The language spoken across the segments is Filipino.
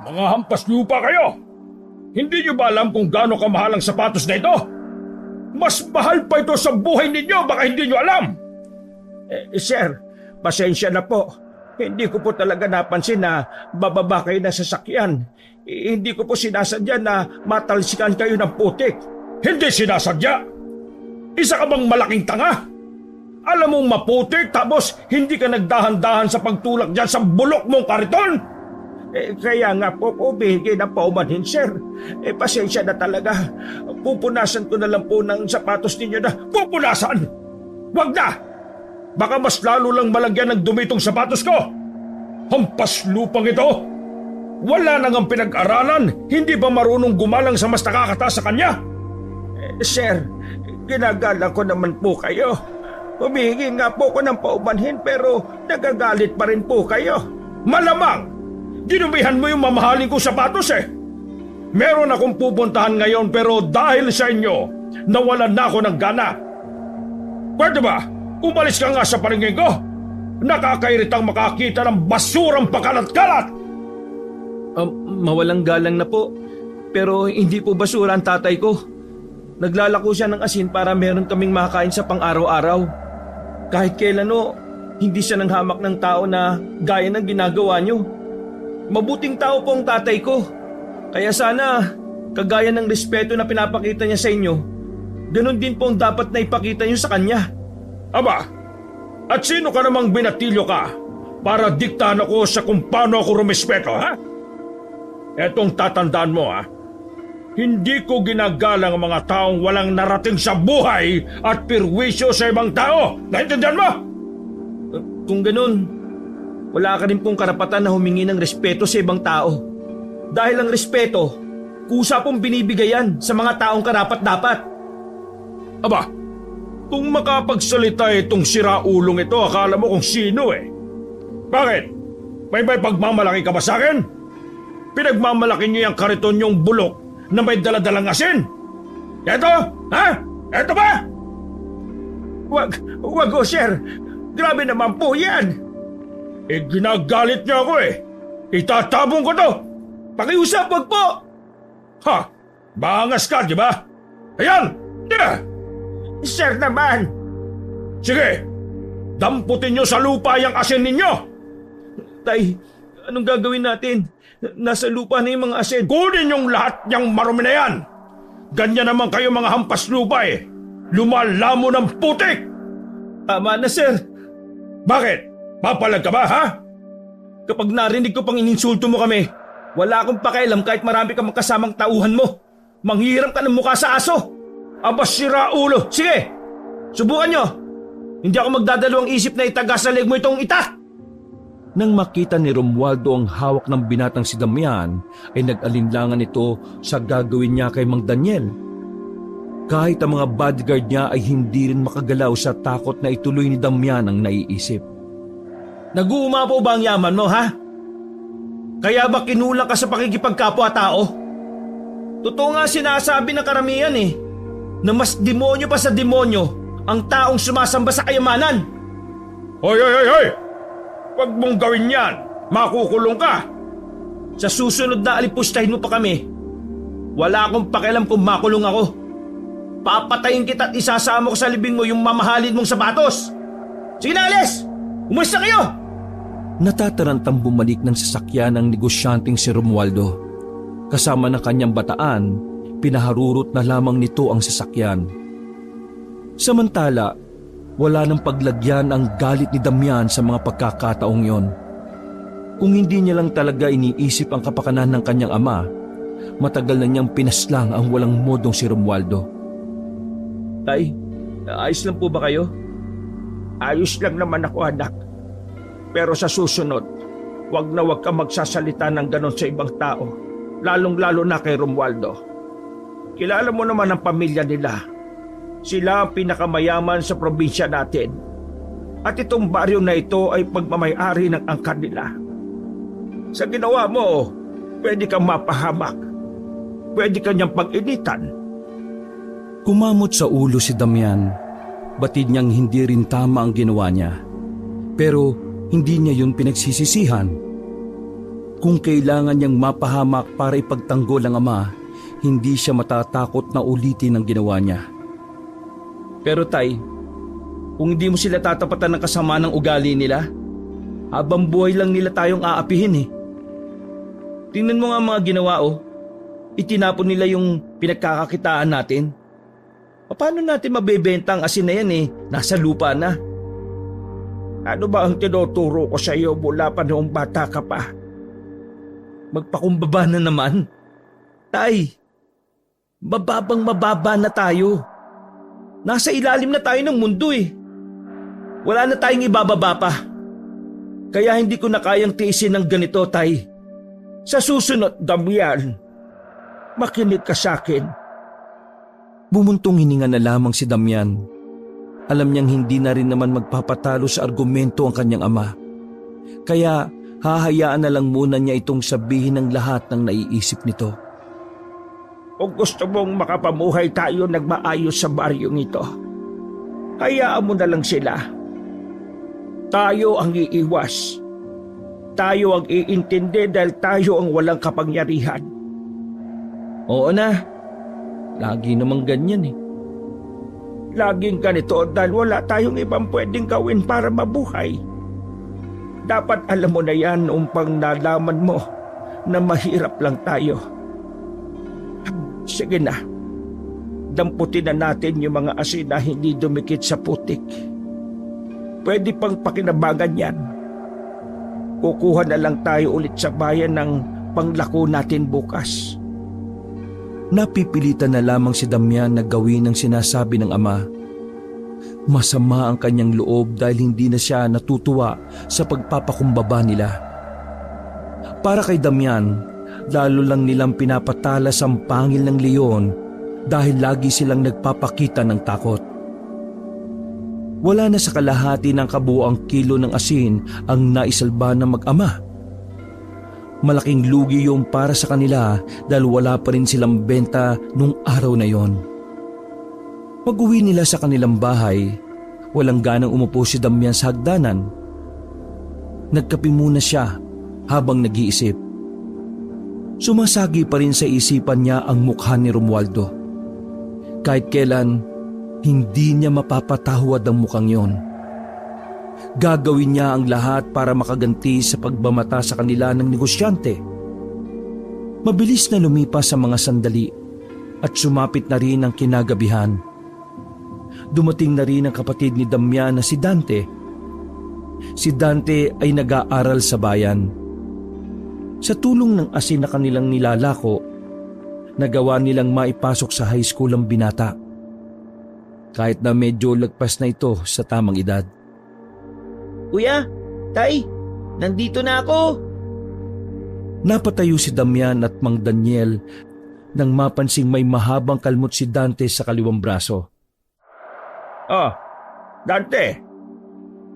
Mga hampas lupa kayo! Hindi niyo ba alam kung gaano kamahal ang sapatos na ito? Mas mahal pa ito sa buhay ninyo, baka hindi niyo alam! Sir, pasensya na po. Hindi ko po talaga napansin na bababa kayo na sasakyan. Hindi ko po sinasadya na matalsikan kayo ng putik. Hindi sinasadya! Isa ka bang malaking tanga? Alam mong maputik tapos hindi ka nagdahan-dahan sa pagtulak dyan sa bulok mong kariton? Kaya nga po bigay na paumanhin, sir. Pasensya na talaga. Pupunasan ko na lang po ng sapatos ninyo na. Pupunasan! Wag na! Baka mas lalo lang malagyan ng dumi itong sapatos ko! Hampas lupang ito! Wala nang ang pinag-aralan, hindi ba marunong gumalang sa mas nakakataas sa kanya? Sir, ginagala ko naman po kayo. Humihingi nga po ko ng paumanhin pero nagagalit pa rin po kayo. Malamang! Dinumihan mo yung mamahaling kong sapatos eh! Meron akong pupuntahan ngayon pero dahil sa inyo, nawalan na ako ng gana. Pwede ba? Umalis ka nga sa paningin ko! Nakakairitang makakita ng basurang pakalat-kalat! Mawalang galang na po. Pero hindi po basura ang tatay ko. Naglalako siya ng asin para meron kaming makakain sa pang-araw-araw. Kahit kailan hindi siya nanghamak ng tao na gaya ng ginagawa niyo. Mabuting tao po ang tatay ko. Kaya sana, kagaya ng respeto na pinapakita niya sa inyo, ganun din po ang dapat na ipakita niyo sa kanya. Aba, at sino ka namang binatilyo ka para diktahan ako sa kung paano ako rumispeto, ha? Etong tatandaan mo, ha? Hindi ko ginagalang ang mga taong walang narating sa buhay at pirwisyo sa ibang tao. Naintindihan mo? Kung ganun, wala ka rin pong karapatan na humingi ng respeto sa ibang tao. Dahil ang respeto, kusa pong binibigayan sa mga taong karapat-dapat. Aba, kung makapagsalita itong siraulong ito, akala mo kung sino eh. Bakit? May pagmamalaki ka ba sa akin? Pinagmamalaki niyo yung kariton yung bulok na may daladalang asin? Eto? Ha? Eto ba? Wag o sir. Grabe naman po yan. Ginagalit niya ako eh. Itatabong ko to. Pakiusap, wag po! Ha? Bangas ka, di ba? Ayan! Yeah! Sir naman. Sige! Damputin niyo sa lupa yung asin ninyo! Tay, anong gagawin natin? Nasa lupa na yung mga asin. Kunin yung lahat niyang marumi na yan! Ganyan naman kayo mga hampas lupa eh! Lumalamo ng putik! Tama na, sir. Bakit? Papalag ka ba, ha? Kapag narinig ko pang ininsulto mo kami, wala akong pakialam kahit marami kang kasamang tauhan mo. Manghihiram ka ng mukha sa aso. Aba, sira ulo! Sige, subukan nyo. Hindi ako magdadalawang isip na itaga sa leg mo itong itak. Nang makita ni Romualdo ang hawak ng binatang si Damian, ay nag-alinlangan ito sa gagawin niya kay Mang Daniel. Kahit ang mga bodyguard niya ay hindi rin makagalaw sa takot na ituloy ni Damian ang naiisip. Nag-uuma po ba ang yaman mo, ha? Kaya ba kinulang ka sa pakikipagkapwa-tao? Totoo nga sinasabi ng karamihan eh, na mas demonyo pa sa demonyo ang taong sumasamba sa kayamanan. Hoy, hoy, hoy, hoy! Huwag mong gawin yan! Makukulong ka! Sa susunod na alipustahin mo pa kami, wala akong pakialam kung makulong ako. Papatayin kita at isasama ko sa libing mo yung mamahalin mong sapatos. Sige na, alis! Umalis na kayo! Natatarantang bumalik ng sasakyan ng negosyanteng si Romualdo. Kasama ng kanyang bataan, pinaharurot na lamang nito ang sasakyan. Samantala, wala nang paglagyan ang galit ni Damian sa mga pagkakataong yon. Kung hindi niya lang talaga iniisip ang kapakanan ng kanyang ama, matagal na niyang pinaslang ang walang modong si Romualdo. Tay, ayos lang po ba kayo? Ayos lang naman ako, anak. Pero sa susunod, wag na wag ka magsasalita ng ganon sa ibang tao. Lalong-lalo na kay Romualdo. Kilala mo naman ang pamilya nila. Sila ang pinakamayaman sa probinsya natin. At itong baryo na ito ay pagmamayari ng angkan nila. Sa ginawa mo, pwede kang mapahamak. Pwede kanyang pag-initan. Kumamot sa ulo si Damian. Batid niyang hindi rin tama ang ginawa niya. Pero hindi niya yun pinagsisisihan. Kung kailangan niyang mapahamak para ipagtanggol ang ama, hindi siya matatakot na ulitin ang ginawa niya. Pero tay, kung hindi mo sila tatapatan ng kasama ng ugali nila, habang buhay lang nila tayong aapihin eh. Tingnan mo nga ang mga ginawa oh. Itinapon nila yung pinagkakakitaan natin. Paano natin mabebenta ang asin na yan eh? Nasa lupa na. Ano ba ang tinuturo ko sa iyo mula pa noong bata ka pa? Magpakumbaba na naman. Tay, mababa na tayo. Nasa ilalim na tayo ng mundo eh. Wala na tayong ibababa pa. Kaya hindi ko na kayang tiisin ng ganito, tay. Sa susunod, Damian, makinig ka sa akin. Bumuntong hininga na lamang si Damian. Alam niyang hindi na rin naman magpapatalo sa argumento ang kanyang ama. Kaya hahayaan na lang muna niya itong sabihin ng lahat ng naiisip nito. Kung gusto mong makapamuhay tayo nagmaayos sa baryong ito, hayaan mo na lang sila. Tayo ang iiwas. Tayo ang iintindi dahil tayo ang walang kapangyarihan. Oo na. Lagi namang ganyan eh. Laging ganito dahil wala tayong ibang pwedeng gawin para mabuhay. Dapat alam mo na yan umpang nalaman mo na mahirap lang tayo. Sige na. Damputin na natin yung mga asin na hindi dumikit sa putik. Pwede pang pakinabangan yan. Kukuha na lang tayo ulit sa bayan ng panglako natin bukas. Napipilitan na lamang si Damian na gawin ang sinasabi ng ama. Masama ang kanyang loob dahil hindi na siya natutuwa sa pagpapakumbaba nila. Para kay Damian, lalo lang nilang pinapatalas ang pangil ng leon dahil lagi silang nagpapakita ng takot. Wala na sa kalahati ng kabuuang kilo ng asin ang naisalba ng mag-ama. Malaking lugi yung para sa kanila dahil wala pa rin silang benta nung araw na yon. Pag-uwi nila sa kanilang bahay, walang ganang umupo si Damian sa hagdanan. Nagkape muna siya habang nag-iisip. Sumasagi pa rin sa isipan niya ang mukha ni Romualdo. Kahit kailan, hindi niya mapapatahwad ang mukhang yon. Gagawin niya ang lahat para makaganti sa pagbamata sa kanila ng negosyante. Mabilis na lumipas ang mga sandali at sumapit na rin ang kinagabihan. Dumating na rin ang kapatid ni Damian na si Dante. Si Dante ay nag-aaral sa bayan. Sa tulong ng asin na kanilang nilalako, nagawa nilang maipasok sa high school ang binata. Kahit na medyo lagpas na ito sa tamang edad. Kuya, tay, nandito na ako. Napatayo si Damian at Mang Daniel nang mapansing may mahabang kalmot si Dante sa kaliwang braso. Oh, Dante,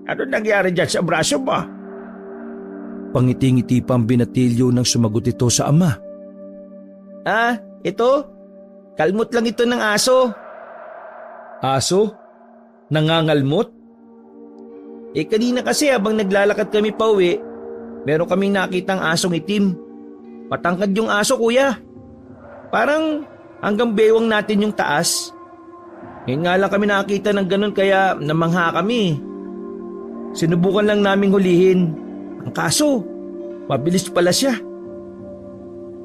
ano nangyari dyan sa braso mo? Pangiti-ngiti pa ang binatilyo nang sumagot ito sa ama. Ito? Kalmot lang ito ng aso. Aso? Nangangalmot? Kanina kasi habang naglalakad kami pa uwi, meron kaming nakitang asong itim. Matangkad yung aso, kuya. Parang hanggang bewang natin yung taas. Ngayon nga lang kami nakakita ng ganun kaya namangha kami. Sinubukan lang naming hulihin. Ang kaso, mabilis pala siya.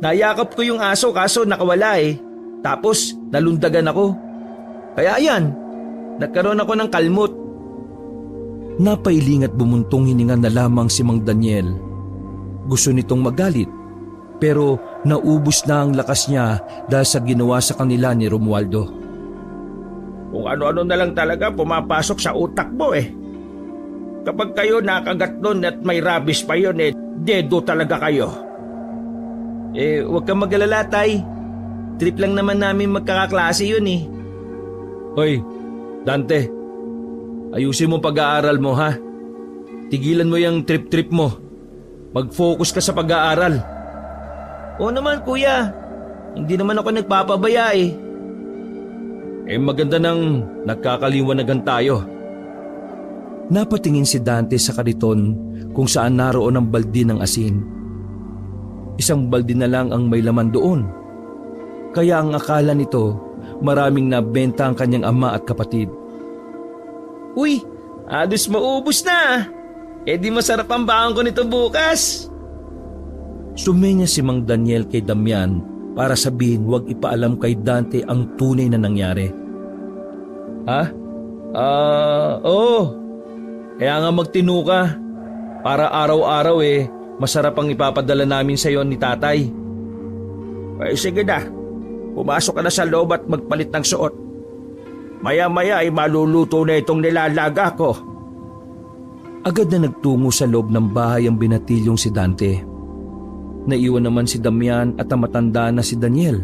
Nayakap ko yung aso kaso nakawala eh. Tapos nalundagan ako. Kaya ayan, nagkaroon ako ng kalmot. Napailing at bumuntong hininga na lamang si Mang Daniel. Gusto nitong magalit, pero naubos na ang lakas niya dahil sa ginawa sa kanila ni Romualdo. Kung ano-ano na lang talaga pumapasok sa utak mo eh. Kapag kayo nakagat nun at may rabies pa yun dedo talaga kayo. Huwag kang mag-alala, tay. Trip lang naman namin magkakaklase yun eh. Hoy, Dante. Ayusin mo pag-aaral mo ha. Tigilan mo yung trip-trip mo. Mag-focus ka sa pag-aaral. Oo naman kuya. Hindi naman ako nagpapabaya eh. Maganda nang nagkakaliwanagan tayo. Napatingin si Dante sa kariton kung saan naroon ang balde ng asin. isang balde na lang ang may laman doon. Kaya ang akala nito, maraming nabenta ang kanyang ama at kapatid. Uy, halos maubos na. Eh di masarap ang baon ko nito bukas. Sumenya si Mang Daniel kay Damian para sabihin huwag ipaalam kay Dante ang tunay na nangyari. Ha? Oo. Kaya nga magtinu ka. Para araw-araw masarap ang ipapadala namin sa iyo ni tatay. Ay sige na, pumasok ka na sa loob at magpalit ng suot. Maya-maya ay maluluto na itong nilalaga ko. Agad na nagtungo sa loob ng bahay ang binatilyong si Dante. Naiwan naman si Damian at ang matanda na si Daniel.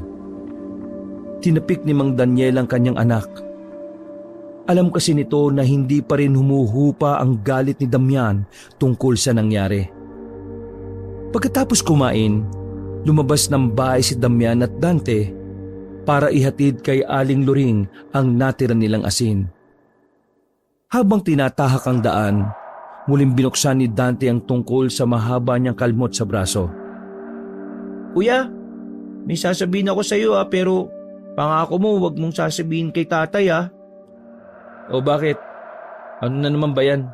Tinapik ni Mang Daniel ang kanyang anak. Alam kasi nito na hindi pa rin humuhupa ang galit ni Damian tungkol sa nangyari. Pagkatapos kumain, lumabas ng bahay si Damian at Dante para ihatid kay Aling Loring ang natira nilang asin. Habang tinatahak ang daan, muling binuksan ni Dante ang tungkol sa mahaba niyang kalmot sa braso. Kuya, may sasabihin ako sa iyo pero pangako mo wag mong sasabihin kay tatay . O bakit? Ano na naman ba yan?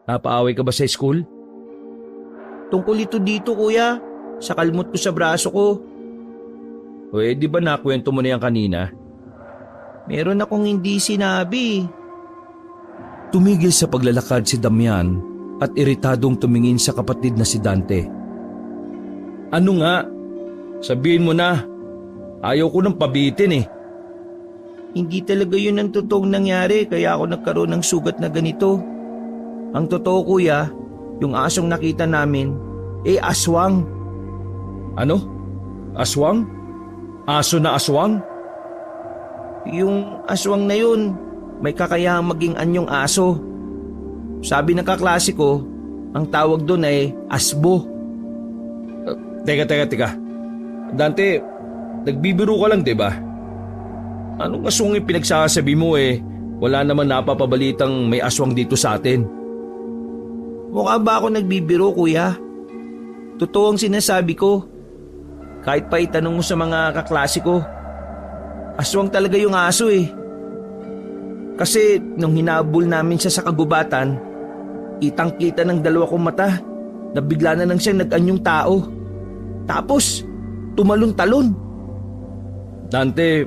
Napaaway ka ba sa school? Tungkol ito dito kuya, sa kalmot ko sa braso ko. O di ba nakwento mo na yan kanina? Meron akong hindi sinabi. Tumigil sa paglalakad si Damian at iritadong tumingin sa kapatid na si Dante. Ano nga? Sabihin mo na. Ayaw ko nang pabitin Hindi talaga yun ang totoong nangyari kaya ako nagkaroon ng sugat na ganito. Ang totoo kuya, yung asong nakita namin, aswang. Ano? Aswang? Aso na aswang? Yung aswang na yun, may kakayahang maging anyong aso. Sabi ng kaklase ko, ang tawag doon ay asbo. Teka. Dante, nagbibiro ka lang diba? Anong aswang yung pinagsasabi mo Wala naman napapabalitang may aswang dito sa atin. Mukha ba ako nagbibiro kuya? Totoo ang sinasabi ko. Kahit pa itanong mo sa mga kaklase ko, aswang talaga yung aso Kasi nung hinabol namin siya sa kagubatan, kitang-kita ng dalawa kong mata na bigla na lang siyang nag-anyong tao. Tapos, tumalon-talon. Dante,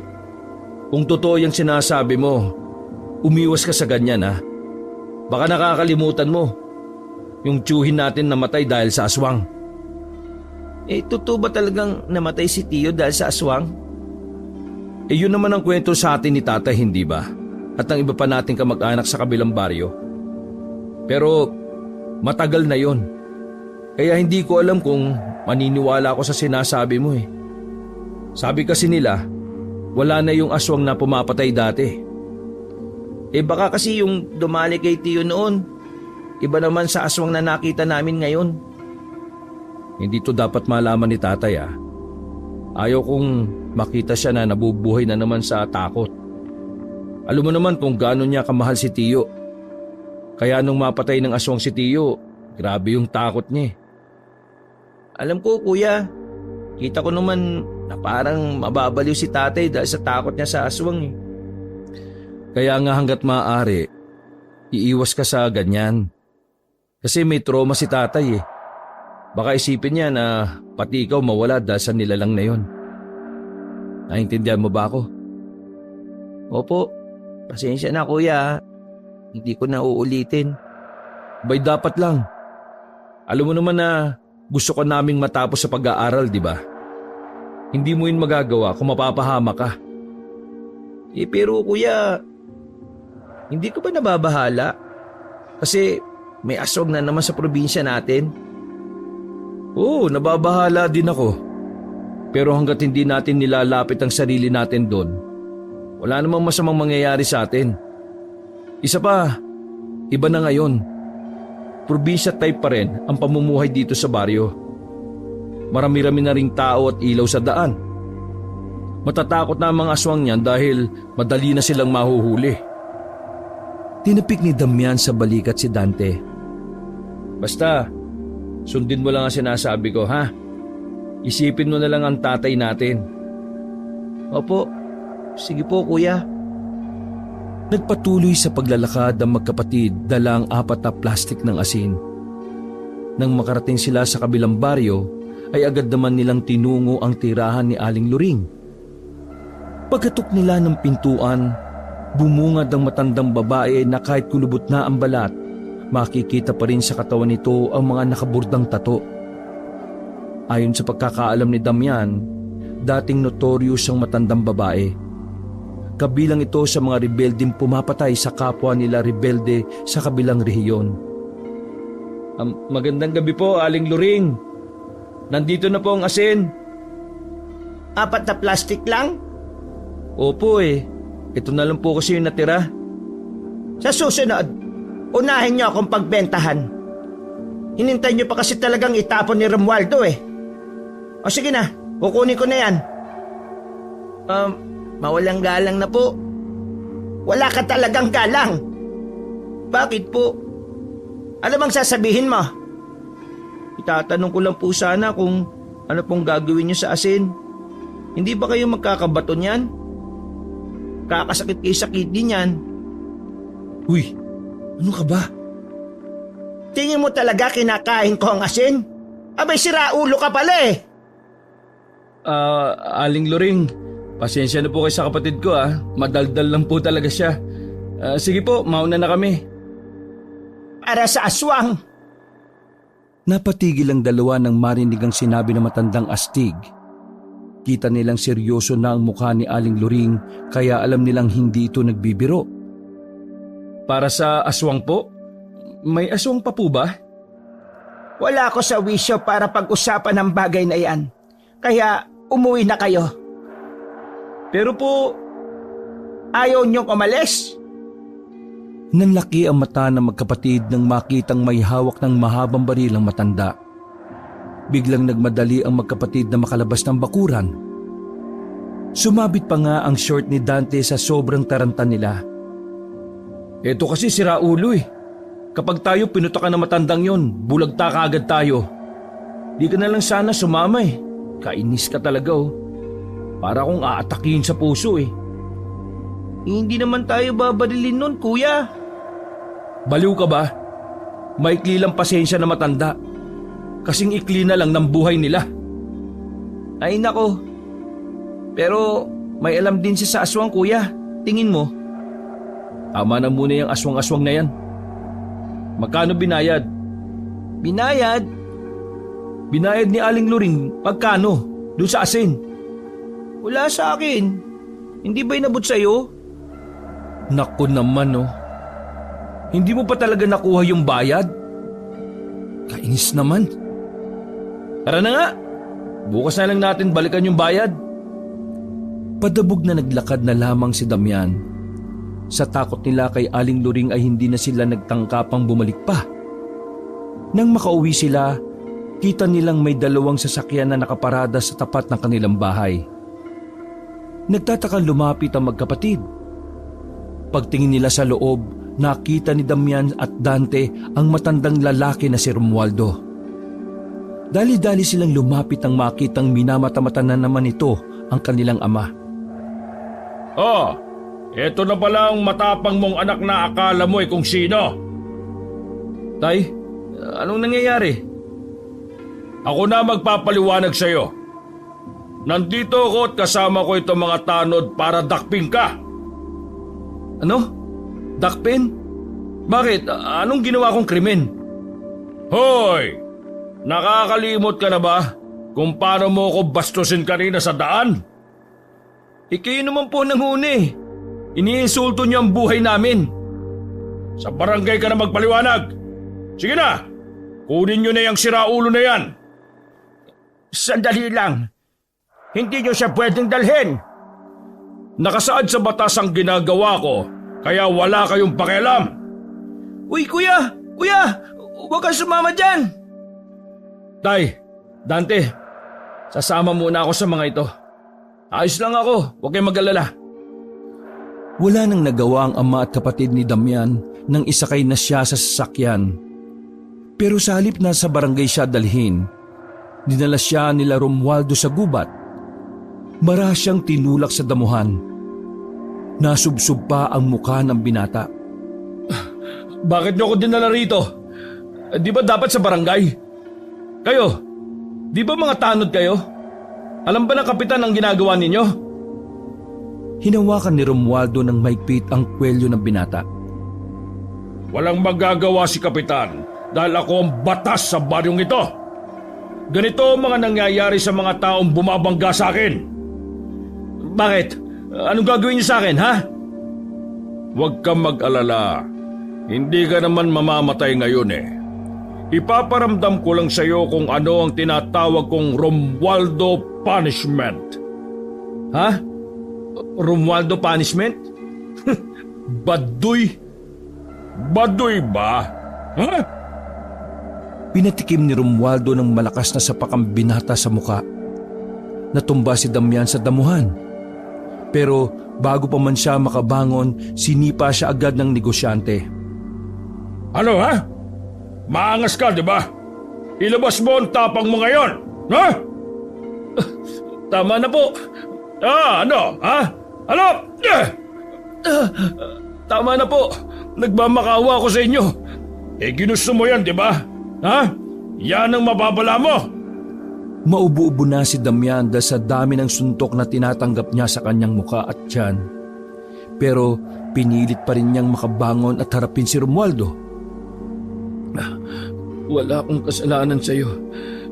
kung totoo yung sinasabi mo, umiwas ka sa ganyan Baka nakakalimutan mo yung tiyuhin natin namatay dahil sa aswang. Totoo ba talagang namatay si Tiyo dahil sa aswang? Yun naman ang kwento sa atin ni tatay, hindi ba? At ang iba pa nating kamag-anak sa kabilang baryo. Pero matagal na yon. Kaya hindi ko alam kung maniniwala ako sa sinasabi mo Sabi kasi nila, wala na yung aswang na pumapatay dati. Baka kasi yung dumali kay Tiyo noon, iba naman sa aswang na nakita namin ngayon. Hindi to dapat malaman ni tatay Ayaw kong makita siya na nabubuhay na naman sa takot. Alam mo naman kung gaano niya kamahal si Tiyo. Kaya nung mapatay ng aswang si Tiyo, grabe yung takot niya Alam ko kuya, kita ko naman na parang mababaliw si tatay dahil sa takot niya sa aswang Kaya nga hanggat maaari, iiwas ka sa ganyan. Kasi may trauma si tatay Baka isipin niya na pati ikaw mawala dahil sa nilalang na yon. Naintindihan mo ba ako? Opo, pasensya na kuya. Hindi ko na uulitin. Bay dapat lang. Alam mo naman na gusto ko naming matapos sa pag-aaral, di ba? Hindi mo yun magagawa kung mapapahama ka. Pero kuya, hindi ko ba nababahala? Kasi may aswang na naman sa probinsya natin. Oo, nababahala din ako. Pero hanggat hindi natin nilalapit ang sarili natin doon, wala namang masamang mangyayari sa atin. Isa pa, iba na ngayon. Probinsya type pa rin ang pamumuhay dito sa baryo. Marami-rami na ring tao at ilaw sa daan. Matatakot na ang mga aswang niyan dahil madali na silang mahuhuli. Tinapik ni Damian sa balikat si Dante. Basta, sundin mo lang ang sinasabi ko, ha? Isipin mo na lang ang tatay natin. Opo, sige po kuya. Nagpatuloy sa paglalakad ang magkapatid dala ang 4 na plastik ng asin. Nang makarating sila sa kabilang baryo, ay agad naman nilang tinungo ang tirahan ni Aling Luring. Pagkatok nila ng pintuan, bumungad ang matandang babae na kahit kulubot na ang balat, makikita pa rin sa katawan nito ang mga nakaburdang tato. Ayon sa pagkakaalam ni Damian, dating notorious ang matandang babae. Kabilang ito sa mga rebeldeng pumapatay sa kapwa nila rebelde sa kabilang rehiyon. Magandang gabi po, Aling Luring. Nandito na po ang asin. 4 na plastik lang? Opo ito na lang po kasi yung natira. Sa susunod, unahin niyo akong pagbentahan. Hinintay niyo pa kasi talagang itapon ni Romualdo O sige na, kukunin ko na yan. Mawalang galang na po. Wala ka talagang galang. Bakit po? Ano bang sasabihin mo? Itatanong ko lang po sana kung ano pong gagawin niyo sa asin. Hindi ba kayo magkakabato niyan? Kakasakit kayo sa kidney niyan. Uy, ano ka ba? Tingin mo talaga kinakain ko ang asin? Abay, sira ulo ka pala Aling Luring, pasensya na po kayo sa kapatid ko Madaldal lang po talaga siya. Sige po, mauna na kami. Para sa aswang. Napatigil ang dalawa nang marinig ang sinabi ng matandang astig. Kita nilang seryoso na ang mukha ni Aling Luring kaya alam nilang hindi ito nagbibiro. Para sa aswang po? May aswang pa po ba? Wala ako sa wisyo para pag-usapan ng bagay na yan. Kaya umuwi na kayo. Pero po, ayaw niyong umalis? Nanlaki ang mata ng magkapatid nang makitang may hawak ng mahabang baril ang matanda. Biglang nagmadali ang magkapatid na makalabas ng bakuran. Sumabit pa nga ang short ni Dante sa sobrang taranta nila. Ito kasi sira ulo Kapag tayo pinutakan ng matandang yon, bulagta ka agad tayo. Di ka na lang sana sumama Kainis ka talaga Para kung aatakihin sa puso Hindi naman tayo babarilin nun, kuya. Baliw ka ba? Maikli lang pasensya na matanda. Kasing ikli na lang ng buhay nila. Ay nako. Pero may alam din siya sa aswang, kuya. Tingin mo. Tama na muna yung aswang-aswang na yan. Magkano binayad? Binayad? Binayad ni Aling Luring. Magkano? Doon sa asin. Wala sa akin. Hindi ba inabot sa'yo? Naku naman Hindi mo pa talaga nakuha yung bayad? Kainis naman. Tara na nga. Bukas na lang natin balikan yung bayad. Padabog na naglakad na lamang si Damian. Sa takot nila kay Aling Luring ay hindi na sila nagtangkapang bumalik pa. Nang makauwi sila, kita nilang may 2 sasakyan na nakaparada sa tapat ng kanilang bahay. Nagtatakang lumapit ang magkapatid. Pagtingin nila sa loob, nakita ni Damian at Dante ang matandang lalaki na si Romualdo. Dali-dali silang lumapit nang makitang minamata-mata na naman ito ang kanilang ama. Eto na pala ang matapang mong anak na akala mo kung sino. Tay, anong nangyayari? Ako na magpapaliwanag sa'yo. Nandito ako at kasama ko itong mga tanod para dakpin ka. Ano? Dakpin? Bakit? Anong ginawa kong krimen? Hoy! Nakakalimot ka na ba kung paano mo ko bastusin kanina sa daan? Kayo naman po nanghuni. Iniinsulto niyo ang buhay namin. Sa barangay ka na magpaliwanag. Sige na, kunin nyo na yung siraulo na yan. Sandali lang. Hindi nyo siya pwedeng dalhin. Nakasaad sa batas ang ginagawa ko, kaya wala kayong pakialam. Uy, kuya! Kuya! Huwag kang sumama dyan! Tay, Dante, sasama muna ako sa mga ito. Ayos lang ako, huwag kayong mag-alala. Wala nang nagawa ang ama at kapatid ni Damian nang isakay na siya sa sasakyan. Pero sa halip na sa barangay siya dalhin, Dinala siya nila Romualdo sa gubat. Mara siyang tinulak sa damuhan. Nasubsob pa ang mukha ng binata. Bakit niyo ako dinala rito? Di ba dapat sa barangay? Kayo, di ba mga tanod kayo? Alam ba ng kapitan ang ginagawa ninyo? Hinawakan ni Romualdo ng mahigpit ang kwelyo ng binata. Walang magagawa si kapitan dahil ako ang batas sa baryong ito. Ganito ang mga nangyayari sa mga taong bumabangga sa akin. Bakit? Anong gagawin niyo sa akin, ha? Huwag kang mag-alala. Hindi ka naman mamamatay ngayon eh. Ipaparamdam ko lang sa iyo kung ano ang tinatawag kong Romualdo Punishment. Ha? Romualdo Punishment? Baduy? Baduy ba? Ha? Pinatikim ni Romualdo ng malakas na sapakang binata sa muka. Natumba si Damian sa damuhan. Pero bago pa man siya makabangon, sinipa siya agad ng negosyante. Ano ha? Maangas ka, di ba? Ilabas mo ang tapang mo ngayon, ha? Tama na po. Ano? Ha? Ano? Tama na po. Nagmamakaawa ako sa inyo. Ginusto mo yan, di ba? Ha? Yan ang mababala mo. Maubo-ubo na si Damian dahil sa dami ng suntok na tinatanggap niya sa kanyang muka at tiyan. Pero pinilit pa rin niyang makabangon at harapin si Romualdo. Wala akong kasalanan sa iyo.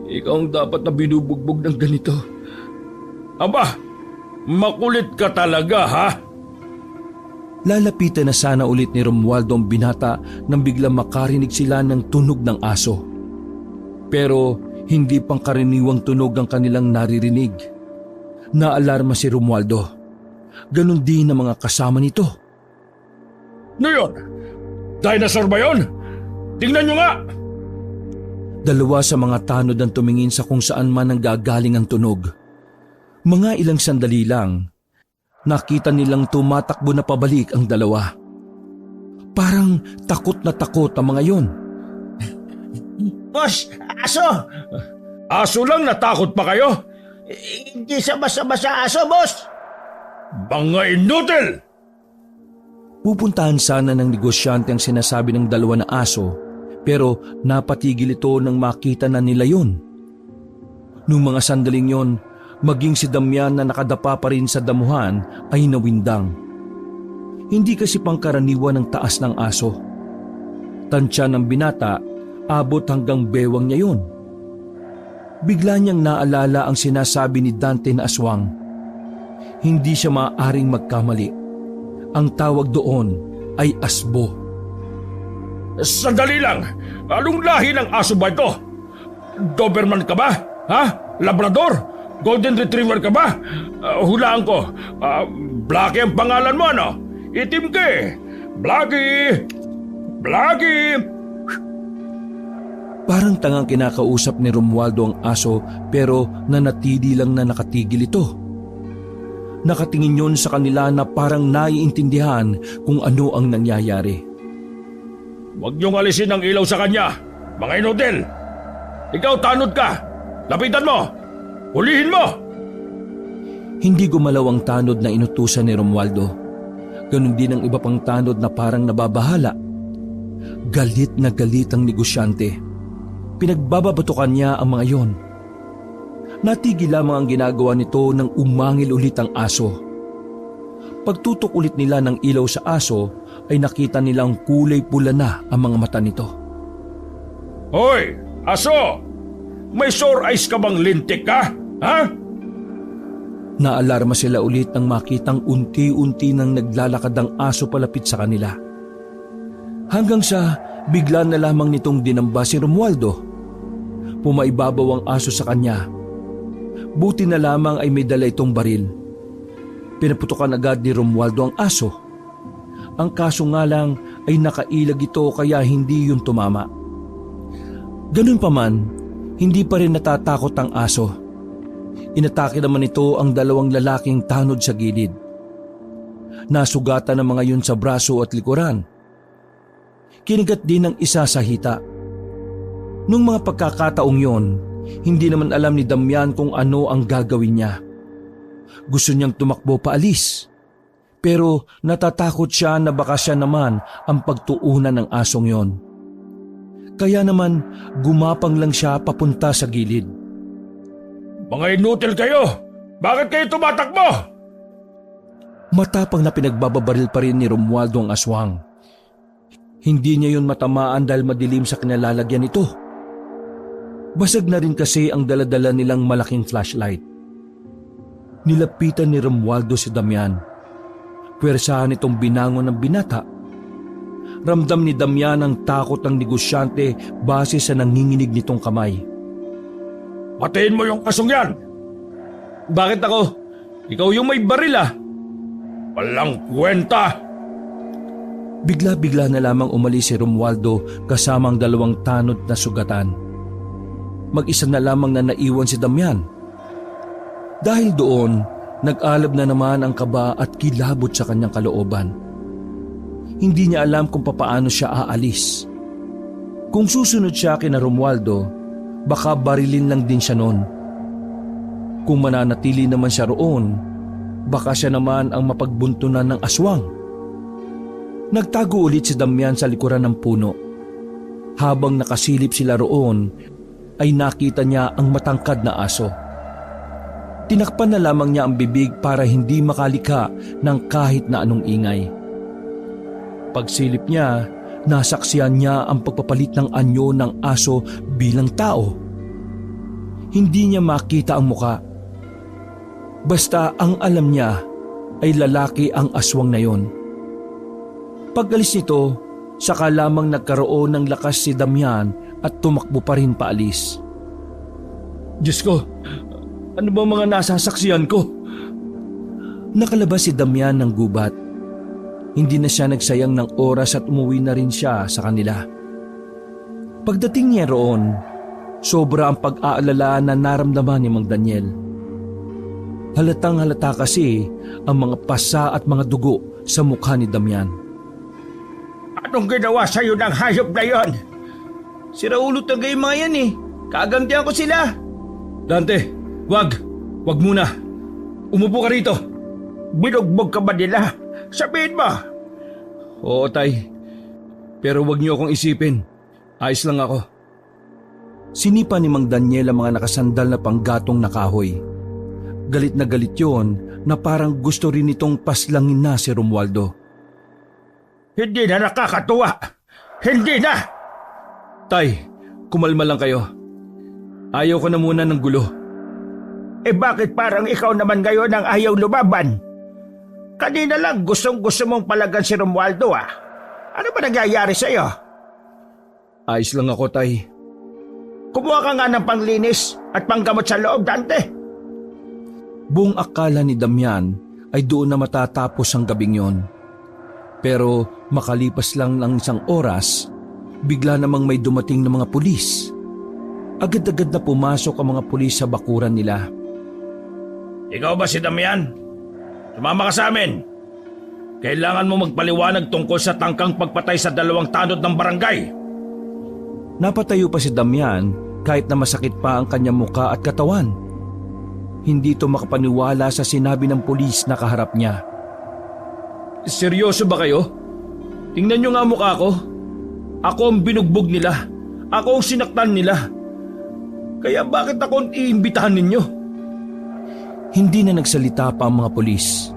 Ikaw ang dapat na binubugbog ng ganito. Aba, makulit ka talaga, ha? Lalapitan na sana ulit ni Romualdo ang binata nang biglang makarinig sila ng tunog ng aso. Pero hindi pang karaniwang tunog ang kanilang naririnig. Naalarma si Romualdo. Ganon din ang mga kasama nito. Ano yun? Dinosaur ba yun? Tingnan nyo nga! Dalawa sa mga tanod ang tumingin sa kung saan man ang gagaling ang tunog. Mga ilang sandali lang, nakita nilang tumatakbo na pabalik ang dalawa. Parang takot na takot ang mga yon. Boss, aso! Aso lang, natakot pa kayo? Hindi sa basa-basa aso, boss! Mga inutil! Pupuntahan sana ng negosyante ang sinasabi ng dalawa na aso, pero napatigil ito nang makita na nila yon. Nung mga sandaling yon, maging si Damian na nakadapa pa rin sa damuhan ay nawindang. Hindi kasi pangkaraniwan ng taas ng aso. Tansya ng binata, abot hanggang bewang niya yon. Bigla niyang naalala ang sinasabi ni Dante na aswang. Hindi siya maaaring magkamali. Ang tawag doon ay asbo. Sandali lang! Anong lahi ng aso ba ito? Doberman ka ba? Ha? Labrador? Golden Retriever ka ba? Hulaan ko. Blackie ang pangalan mo, ano? Itim ka eh. Blackie! Blackie! Parang tangang kinakausap ni Romualdo ang aso pero nanatili lang na nakatigil ito. Nakatingin yon sa kanila na parang naiintindihan kung ano ang nangyayari. Huwag niyong alisin ang ilaw sa kanya, mga inutil! Ikaw tanod ka! Lapitan mo! Hulihin mo! Hindi gumalaw ang tanod na inutusan ni Romualdo. Ganon din ang iba pang tanod na parang nababahala. Galit na galit ang negosyante. Pinagbababatukan niya ang mga yon. Natigil lamang ang ginagawa nito nang umangil ulit ang aso. Pagtutok ulit nila ng ilaw sa aso ay nakita nilang kulay pula na ang mga mata nito. Hoy! Aso! May sore eyes ka bang lintik ka? Ha? Naalarma sila ulit nang makitang unti-unti nang naglalakad ang aso palapit sa kanila. Hanggang sa bigla na lamang nitong dinamba si Romualdo. Pumaibabaw ang aso sa kanya. Buti na lamang ay may dala itong baril. Pinaputukan agad ni Romualdo ang aso. Ang kaso nga lang ay nakailag ito kaya hindi yun tumama. Ganun pa man, hindi pa rin natatakot ang aso. Inatake naman ito ang dalawang lalaking tanod sa gilid. Nasugatan ng mga yun sa braso at likuran. Kinigat din ng isa sa hita. Nung mga pagkakataong yon, Hindi naman alam ni Damian kung ano ang gagawin niya. Gusto niyang tumakbo paalis. Pero natatakot siya na baka siya naman ang pagtuunan ng asong yon. Kaya naman gumapang lang siya papunta sa gilid. Mga inutil kayo! Bakit kayo tumatakbo? Matapang na pinagbababaril pa rin ni Romualdo ang aswang. Hindi niya yun matamaan dahil madilim sa kinalalagyan nito. Basag na rin kasi ang daladala nilang malaking flashlight. Nilapitan ni Romualdo si Damian. Pwersahan itong binangon ng binata. Ramdam ni Damian ang takot ng negosyante base sa nanginginig nitong kamay. Patayin mo yung asong yan! Bakit ako? Ikaw yung may baril ah! Walang kwenta! Bigla-bigla na lamang umalis si Romualdo kasama ang 2 tanod na sugatan. Mag-isa na lamang na naiwan si Damian. Dahil doon, nag-alab na naman ang kaba at kilabot sa kanyang kalooban. Hindi niya alam kung papaano siya aalis. Kung susunod siya kina Romualdo, baka barilin lang din siya noon. Kung mananatili naman siya roon, baka siya naman ang mapagbuntunan ng aswang. Nagtago ulit si Damian sa likuran ng puno. Habang nakasilip sila roon, ay nakita niya ang matangkad na aso. Tinakpan na lamang niya ang bibig para hindi makalika ng kahit na anong ingay. Pagsilip niya, nasaksihan niya ang pagpapalit ng anyo ng aso bilang tao. Hindi niya makita ang muka. Basta ang alam niya ay lalaki ang aswang na yon. Pag-alis nito, saka lamang nagkaroon ng lakas si Damian at tumakbo pa rin paalis. Diyos ko, ano ba mga nasasaksihan ko? Nakalabas si Damian ng gubat. Hindi na siya nagsayang ng oras at umuwi na rin siya sa kanila. Pagdating niya roon, sobra ang pag-aalala na naramdaman ni Mang Daniel. Halatang halata kasi ang mga pasa at mga dugo sa mukha ni Damian. Anong ginawa sa'yo ng hayop na yon? Si Raulo tagay mga yan eh. Kagantihan ko sila. Dante, wag muna. Umupo ka rito. Binugbog ka ba nila? Sabihin mo! Oo, tay. Pero wag niyo akong isipin. Ayos lang ako. Sinipa ni Mang Daniel ang mga nakasandal na panggatong na kahoy. Galit na galit yon na parang gusto rin itong paslangin na si Romualdo. Hindi na nakakatuwa! Hindi na! Tay, kumalma lang kayo. Ayaw ko na muna ng gulo. Eh bakit parang ikaw naman ngayon ang ayaw lumaban? Kanina lang gustong-gusto mong palagan si Romualdo ah. Ano ba nangyayari sa'yo? Ayos lang ako, tay. Kumuha ka nga ng panglinis at panggamot sa loob, Dante. Buong akala ni Damian ay doon na matatapos ang gabing yon. Pero makalipas lang ng 1 oras, bigla namang may dumating na mga pulis. Agad-agad na pumasok ang mga pulis sa bakuran nila. Ikaw ba si Damian? Sumama ka sa amin. Kailangan mo magpaliwanag tungkol sa tangkang pagpatay sa 2 tanod ng barangay. Napatayo pa si Damian kahit na masakit pa ang kanyang muka at katawan. Hindi ito makapaniwala sa sinabi ng pulis na kaharap niya. Seryoso ba kayo? Tingnan niyo nga mukha ko. Ako ang binugbog nila. Ako ang sinaktan nila. Kaya bakit ako ang iimbitahan ninyo? Hindi na nagsalita pa ang mga pulis.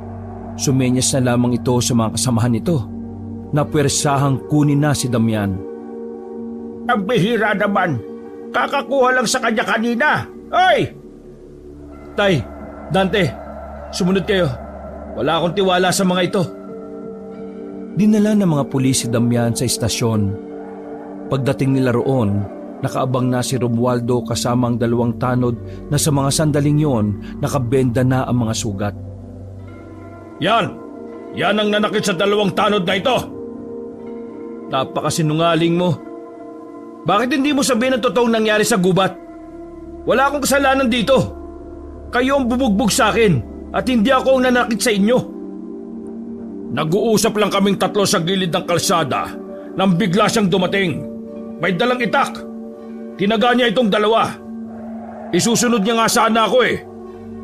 Sumenyas na lamang ito sa mga kasamahan nito na puwersahang kunin na si Damian. Ang bihira naman. Kakakuha lang sa kanya kanina. Hoy! Tay, Dante, sumunod kayo. Wala akong tiwala sa mga ito. Dinala ng mga pulis si Damian sa istasyon. Pagdating nila roon, nakaabang na si Romualdo kasama ang 2 tanod na sa mga sandaling yon nakabenda na ang mga sugat. Yan ang nanakit sa 2 tanod na ito. Napakasinungaling mo. Bakit hindi mo sabihin ang totoong nangyari sa gubat? Wala akong kasalanan dito. Kayo ang bumugbog sa akin at hindi ako ang nanakit sa inyo. Nag-uusap lang kaming 3 sa gilid ng kalsada nang bigla siyang dumating. May dalang itak. Tinaga niya itong 2. Isusunod niya nga sana ako eh.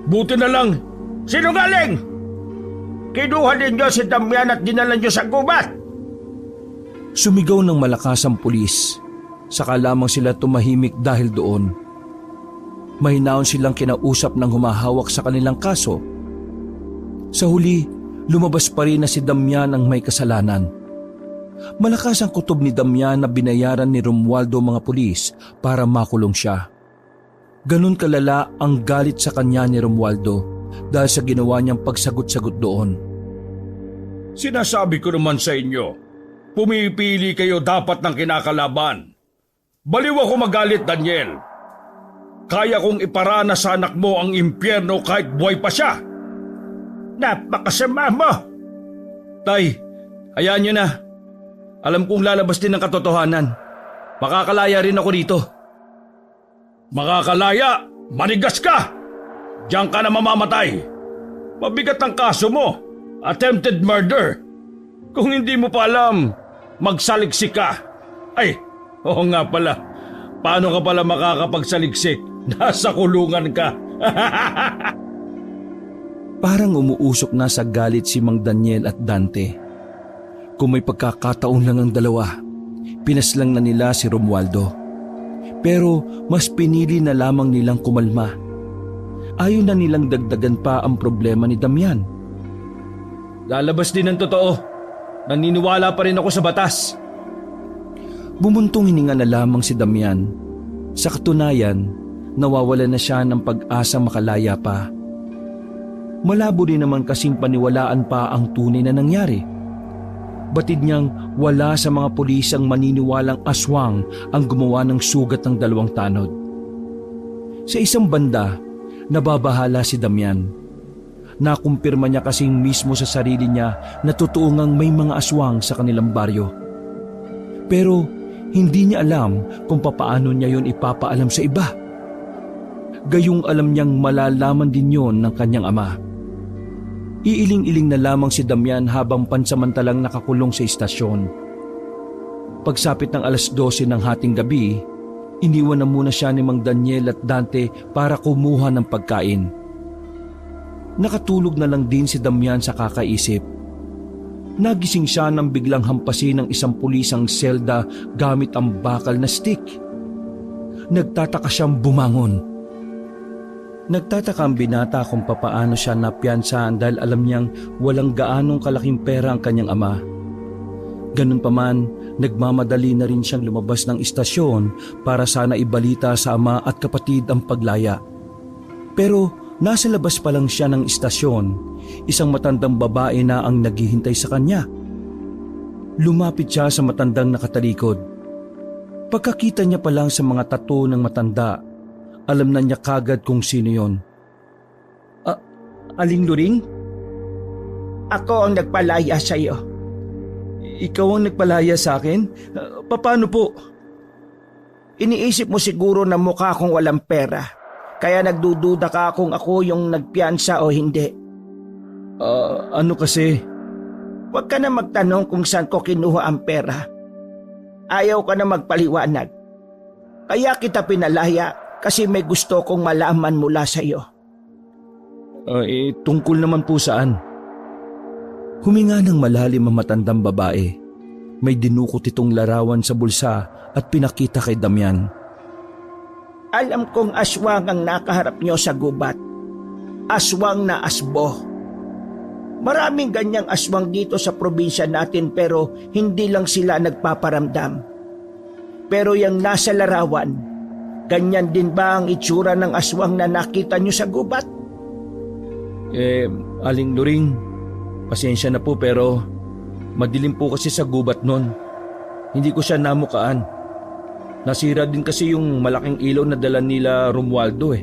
Buti na lang. Sinungaling! Kinuha ninyo si Damian at dinala nyo sa gubat! Sumigaw ng malakas ang pulis. Saka lamang sila tumahimik dahil doon. Mahinaon silang kinausap ng humahawak sa kanilang kaso. Sa huli, lumabas pa rin na si Damian ang may kasalanan. Malakas ang kutob ni Damian na binayaran ni Romualdo mga pulis para makulong siya. Ganun kalala ang galit sa kanya ni Romualdo dahil sa ginawa niyang pagsagot-sagot doon. Sinasabi ko naman sa inyo, pumipili kayo dapat ng kinakalaban. Baliw ako magalit, Daniel. Kaya kong iparana sa anak mo ang impyerno kahit buhay pa siya. Napakasama mo! Tay, hayaan niyo na. Alam kong lalabas din ang katotohanan. Makakalaya rin ako dito. Makakalaya, manigas ka! Diyan ka na mamamatay. Mabigat ang kaso mo, attempted murder. Kung hindi mo pa alam, magsaliksik ka. Ay, oo nga pala. Paano ka pala makakapagsaliksik? Nasa kulungan ka. Parang umuusok na sa galit si Mang Daniel at Dante. Kung may pagkakataon lang ang dalawa, pinaslang na nila si Romualdo. Pero mas pinili na lamang nilang kumalma. Ayaw na nilang dagdagan pa ang problema ni Damian. Lalabas din ang totoo. Naniniwala pa rin ako sa batas. Bumuntong hininga na lamang si Damian. Sa katunayan, nawawala na siya ng pag-asa makalaya pa. Malabo din naman kasing paniwalaan pa ang tunay na nangyari. Batid niyang wala sa mga pulis ang maniniwalang aswang ang gumawa ng sugat ng dalawang tanod. Sa isang banda, nababahala si Damian. Nakumpirma niya kasing mismo sa sarili niya na totoo ngang may mga aswang sa kanilang baryo. Pero hindi niya alam kung papaano niya yon ipapaalam sa iba. Gayong alam niyang malalaman din yon ng kanyang ama. Iiling-iling na lamang si Damian habang pansamantalang nakakulong sa istasyon. Pagsapit ng 12:00 ng hating gabi, iniwan na muna siya ni Mang Daniel at Dante para kumuha ng pagkain. Nakatulog na lang din si Damian sa kakaisip. Nagising siya nang biglang hampasin ng isang pulis ang selda gamit ang bakal na stick. Nagtataka siyang bumangon. Nagtataka ang binata kung papaano siya napiyansahan dahil alam niyang walang gaanong kalaking pera ang kanyang ama. Ganun pa man, nagmamadali na rin siyang lumabas ng istasyon para sana ibalita sa ama at kapatid ang paglaya. Pero nasa labas pa lang siya ng istasyon, isang matandang babae na ang naghihintay sa kanya. Lumapit siya sa matandang nakatalikod. Pagkakita niya pa lang sa mga tattoo ng matanda, alam na niya kagad kung sino yon. Aling Luring? Ako ang nagpalaya sa iyo. Ikaw ang nagpalaya sa akin? Paano po? Iniisip mo siguro na mukha kong walang pera. Kaya nagdududa ka kung ako yung nagpiyansa o hindi. Ano kasi? Huwag ka na magtanong kung saan ko kinuha ang pera. Ayaw ka na magpaliwanag. Kaya kita pinalaya kasi may gusto kong malaman mula sa iyo. Tungkol naman po saan? Huminga ng malalim ang matandang babae. May dinukot itong larawan sa bulsa at pinakita kay Damian. Alam kong aswang ang nakaharap niyo sa gubat. Aswang na asbo. Maraming ganyang aswang dito sa probinsya natin pero hindi lang sila nagpaparamdam. Pero yung nasa larawan, ganyan din ba ang itsura ng aswang na nakita niyo sa gubat? Aling Luring, pasensya na po pero madilim po kasi sa gubat nun. Hindi ko siya namukaan. Nasira din kasi yung malaking ilaw na dala nila Romualdo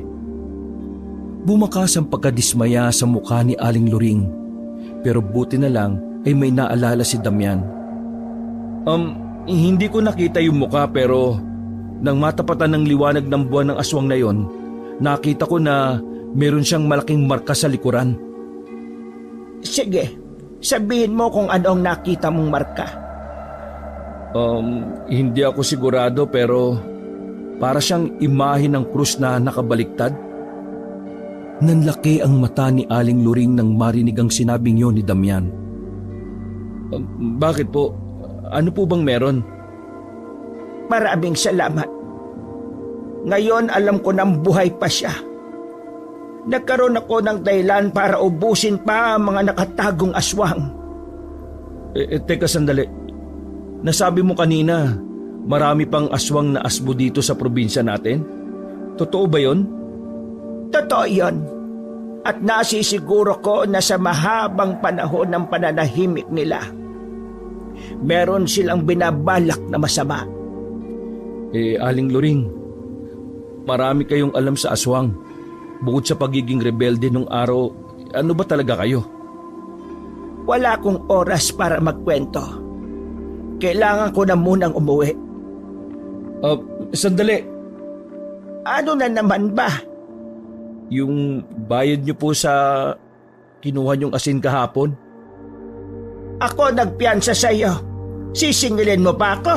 Bumakas ang pagkadismaya sa mukha ni Aling Luring. Pero buti na lang ay may naalala si Damian. Hindi ko nakita yung mukha pero nang matapatan ng liwanag ng buwan ng aswang na yon, nakita ko na meron siyang malaking marka sa likuran. Sige, sabihin mo kung ano ang nakita mong marka. Hindi ako sigurado pero para siyang imahe ng krus na nakabaliktad. Nanlaki ang mata ni Aling Loring nang marinig ang sinabing yon ni Damian. Bakit po? Ano po bang meron? Maraming salamat. Ngayon alam ko nang buhay pa siya. Nagkaroon ako ng dahilan para ubusin pa ang mga nakatagong aswang. Teka sandali. Nasabi mo kanina, marami pang aswang na asbo dito sa probinsya natin? Totoo ba yon? Totoo yun. At nasisiguro ko na sa mahabang panahon ng pananahimik nila, meron silang binabalak na masama. Aling Loring, marami kayong alam sa aswang. Bukod sa pagiging rebelde nung araw, ano ba talaga kayo? Wala akong oras para magkwento. Kailangan ko na munang umuwi. Sandali. Ano na naman ba? Yung bayad niyo po sa kinuha niyong asin kahapon? Ako nagpiyansa sa iyo. Sisingilin mo pa ako?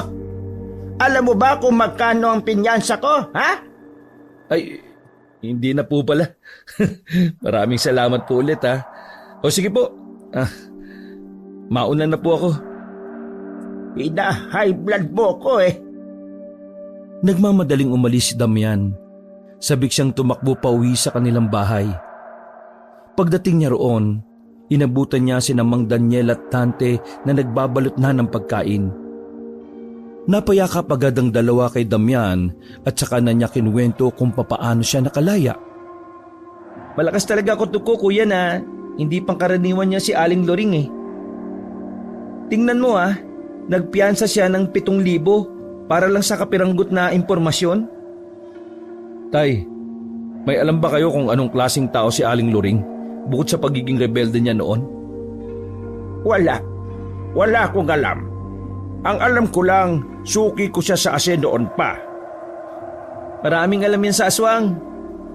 Alam mo ba kung magkano ang pinyansa ko, ha? Ay, hindi na po pala. Maraming salamat po ulit ha. O sige po, mauna na po ako. High blood mo ko eh. Nagmamadaling umalis si Damian. Sabik siyang tumakbo pauwi sa kanilang bahay. Pagdating niya roon, inabutan niya si Mang Daniel at Tante na nagbabalot na ng pagkain. Napayakap agad ang dalawa kay Damian at saka na niya kinuwento kung papaano siya nakalaya. Malakas talaga ako tuko kuya na hindi pangkaraniwan niya si Aling Loring eh. Tingnan mo nagpiyansa siya ng 7,000 para lang sa kapiranggot na impormasyon. Tay, may alam ba kayo kung anong klaseng tao si Aling Loring bukod sa pagiging rebelde niya noon? Wala akong alam. Ang alam ko lang, suki ko siya sa asin noon pa. Maraming alam yan sa aswang.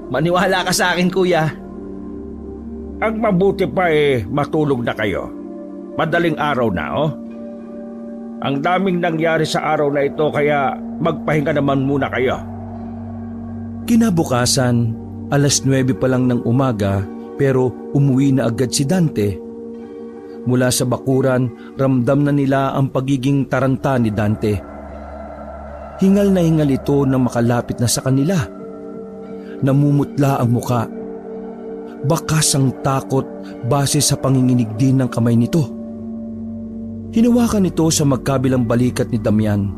Maniwala ka sa akin kuya. Ang mabuti pa matulog na kayo. Madaling araw na Ang daming nangyari sa araw na ito kaya magpahinga naman muna kayo. Kinabukasan, 9:00 pa lang ng umaga pero umuwi na agad si Dante. Mula sa bakuran, ramdam na nila ang pagiging taranta ni Dante. Hingal na hingal ito na makalapit na sa kanila. Namumutla ang muka. Bakas ang takot base sa panginginig din ng kamay nito. Hinawakan ito sa magkabilang balikat ni Damian.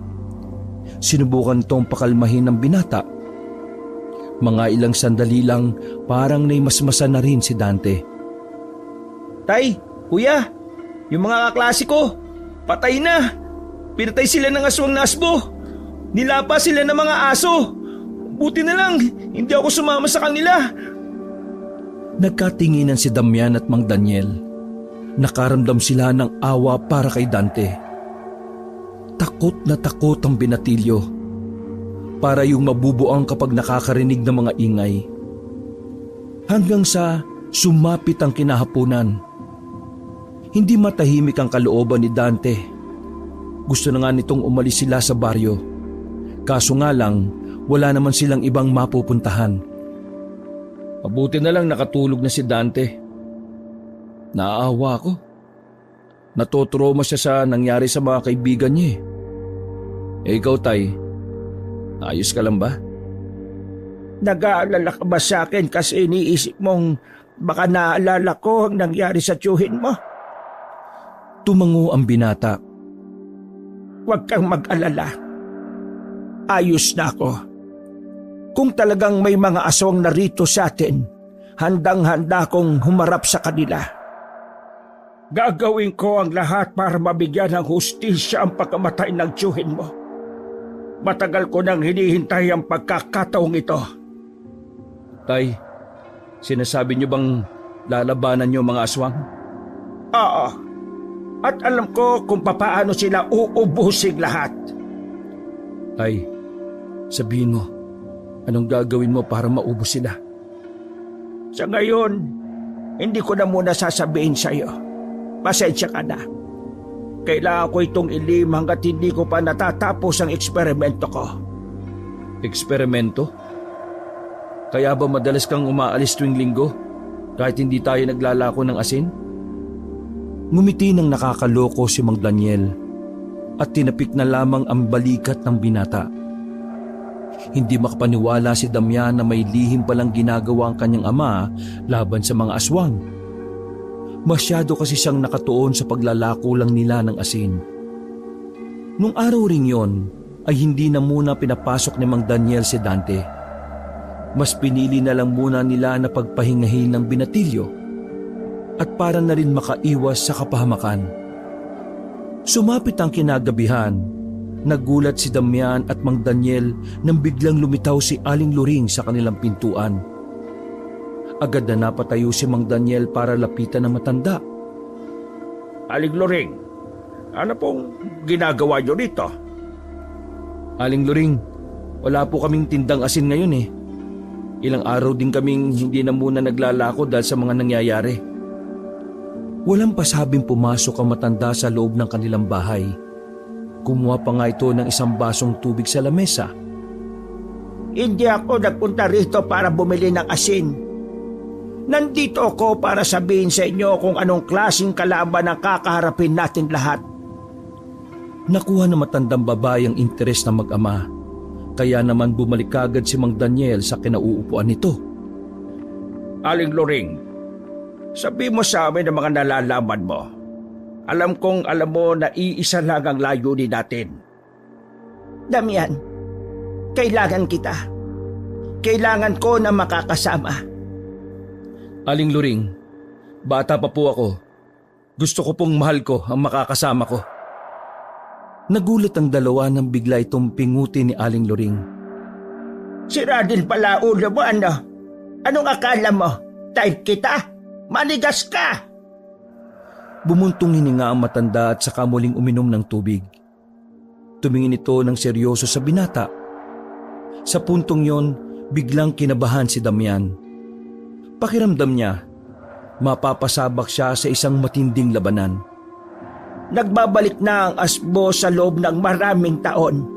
Sinubukan itong pakalmahin ng binata. Mga ilang sandali lang parang naimasmasa na rin si Dante. Tay, kuya, yung mga kaklase ko, patay na. Pinatay sila ng aswang na asbo. Nilapa sila ng mga aso. Buti na lang, hindi ako sumama sa kanila. Nagkatinginan si Damian at Mang Daniel. Nakaramdam sila ng awa para kay Dante. Takot na takot ang binatilyo. Para yung mabubuang kapag nakakarinig ng mga ingay. Hanggang sa sumapit ang kinahaponan. Hindi matahimik ang kalooban ni Dante. Gusto na nga nitong umalis sila sa baryo. Kaso nga lang, wala naman silang ibang mapupuntahan. Mabuti na lang nakatulog na si Dante. Naaawa ako. Natotrauma siya sa nangyari sa mga kaibigan niya ikaw tay, ayos ka lang ba? Nag-aalala ka ba sa akin kasi iniisip mong baka naalala ko ang nangyari sa tiyuhin mo? Tumango ang binata. Huwag kang mag-alala. Ayos na ako. Kung talagang may mga aswang narito sa atin, handang-handa kong humarap sa kanila. Gagawin ko ang lahat para mabigyan ng hustisya ang pagkamatay ng tiyuhin mo. Matagal ko nang hinihintay ang pagkakataong ito. Tay, sinasabi niyo bang lalabanan niyo mga aswang? Oo. At alam ko kung papaano sila uubusig lahat. Tay, sabihin mo, anong gagawin mo para maubos sila? Sa ngayon, hindi ko na muna sasabihin sa iyo. Pasensya ka na. Kailangan ko itong ilim hanggat hindi ko pa natatapos ang eksperimento ko. Eksperimento? Kaya ba madalas kang umaalis tuwing linggo kahit hindi tayo naglalako ng asin? Ngumiti ng nakakaloko si Mang Daniel at tinapik na lamang ang balikat ng binata. Hindi makapaniwala si Damian na may lihim palang ginagawa ang kanyang ama laban sa mga aswang. Masyado kasi siyang nakatuon sa paglalako lang nila ng asin. Nung araw ring yon ay hindi na muna pinapasok ni Mang Daniel si Dante. Mas pinili na lang muna nila na pagpahingahin ng binatilyo at para na rin makaiwas sa kapahamakan. Sumapit ang kinagabihan. Nagulat si Damian at Mang Daniel nang biglang lumitaw si Aling Loring sa kanilang pintuan. Agad na napatayo si Mang Daniel para lapitan ng matanda. Aling Loring, ano pong ginagawa niyo rito? Aling Loring, wala po kaming tindang asin ngayon eh. Ilang araw din kaming hindi na muna naglalako dahil sa mga nangyayari. Walang pasabing pumasok ang matanda sa loob ng kanilang bahay. Kumuha pa nga ito ng isang basong tubig sa lamesa. Hindi ako nagpunta rito para bumili ng asin. Nandito ako para sabihin sa inyo kung anong klaseng kalaban ang kakaharapin natin lahat. Nakuha na matandang babae ang interes ng mag-ama. Kaya naman bumalik agad si Mang Daniel sa kinauupuan nito. Aling Loring, sabi mo sa amin ang mga nalalaman mo. Alam kong alam mo na iisa lang ang layunin natin. Damian, kailangan kita. Kailangan ko na makakasama. Aling Loring, bata pa po ako. Gusto ko pong mahal ko ang makakasama ko. Nagulat ang dalawa nang bigla itong pinguti ni Aling Loring. Sira din pala ulo mo, ano? Anong akala mo? Type kita? Manigas ka! Bumuntong hininga ang matanda at saka muling uminom ng tubig. Tumingin ito ng seryoso sa binata. Sa puntong yon, biglang kinabahan si Damian. Pakiramdam niya, mapapasabak siya sa isang matinding labanan. Nagbabalik na ang asbo sa loob ng maraming taon.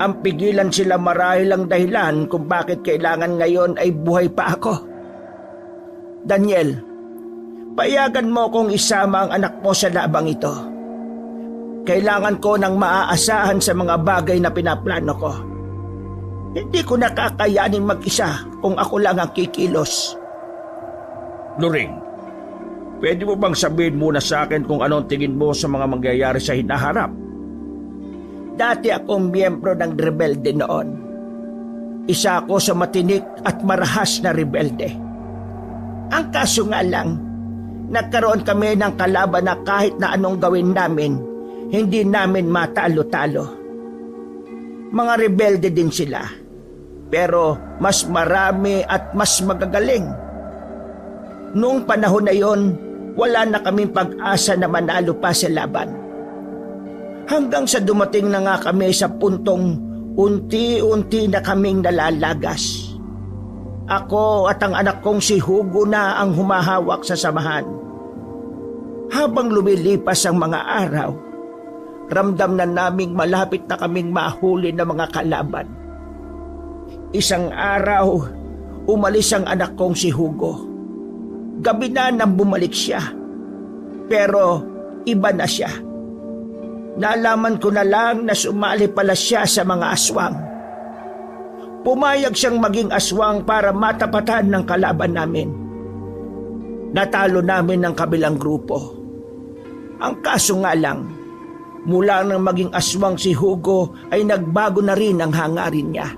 Ang pigilan sila marahil ang dahilan kung bakit kailangan ngayon ay buhay pa ako. Daniel, payagan mo kong isama ang anak mo sa labang ito. Kailangan ko ng maaasahan sa mga bagay na pinaplano ko. Hindi ko nakakayanin mag-isa kung ako lang ang kikilos. Loring, pwede mo bang sabihin muna sa akin kung anong tingin mo sa mga mangyayari sa hinaharap? Dati akong miyembro ng rebelde noon. Isa ako sa matinik at marahas na rebelde. Ang kaso nga lang, nagkaroon kami ng kalaban na kahit na anong gawin namin, hindi namin matalo-talo. Mga rebelde din sila, pero mas marami at mas magagaling. Noong panahon na yon, wala na kaming pag-asa na manalo pa sa laban. Hanggang sa dumating na nga kami sa puntong unti-unti na kaming nalalagas. Ako at ang anak kong si Hugo na ang humahawak sa samahan. Habang lumilipas ang mga araw, ramdam na naming malapit na kaming mahuli ng mga kalaban. Isang araw, umalis ang anak kong si Hugo. Gabi na nang bumalik siya. Pero iba na siya. Nalaman ko na lang na sumali pala siya sa mga aswang. Pumayag siyang maging aswang para matapatan ng kalaban namin. Natalo namin ang kabilang grupo. Ang kaso nga lang, mula nang maging aswang si Hugo ay nagbago na rin ang hangarin niya.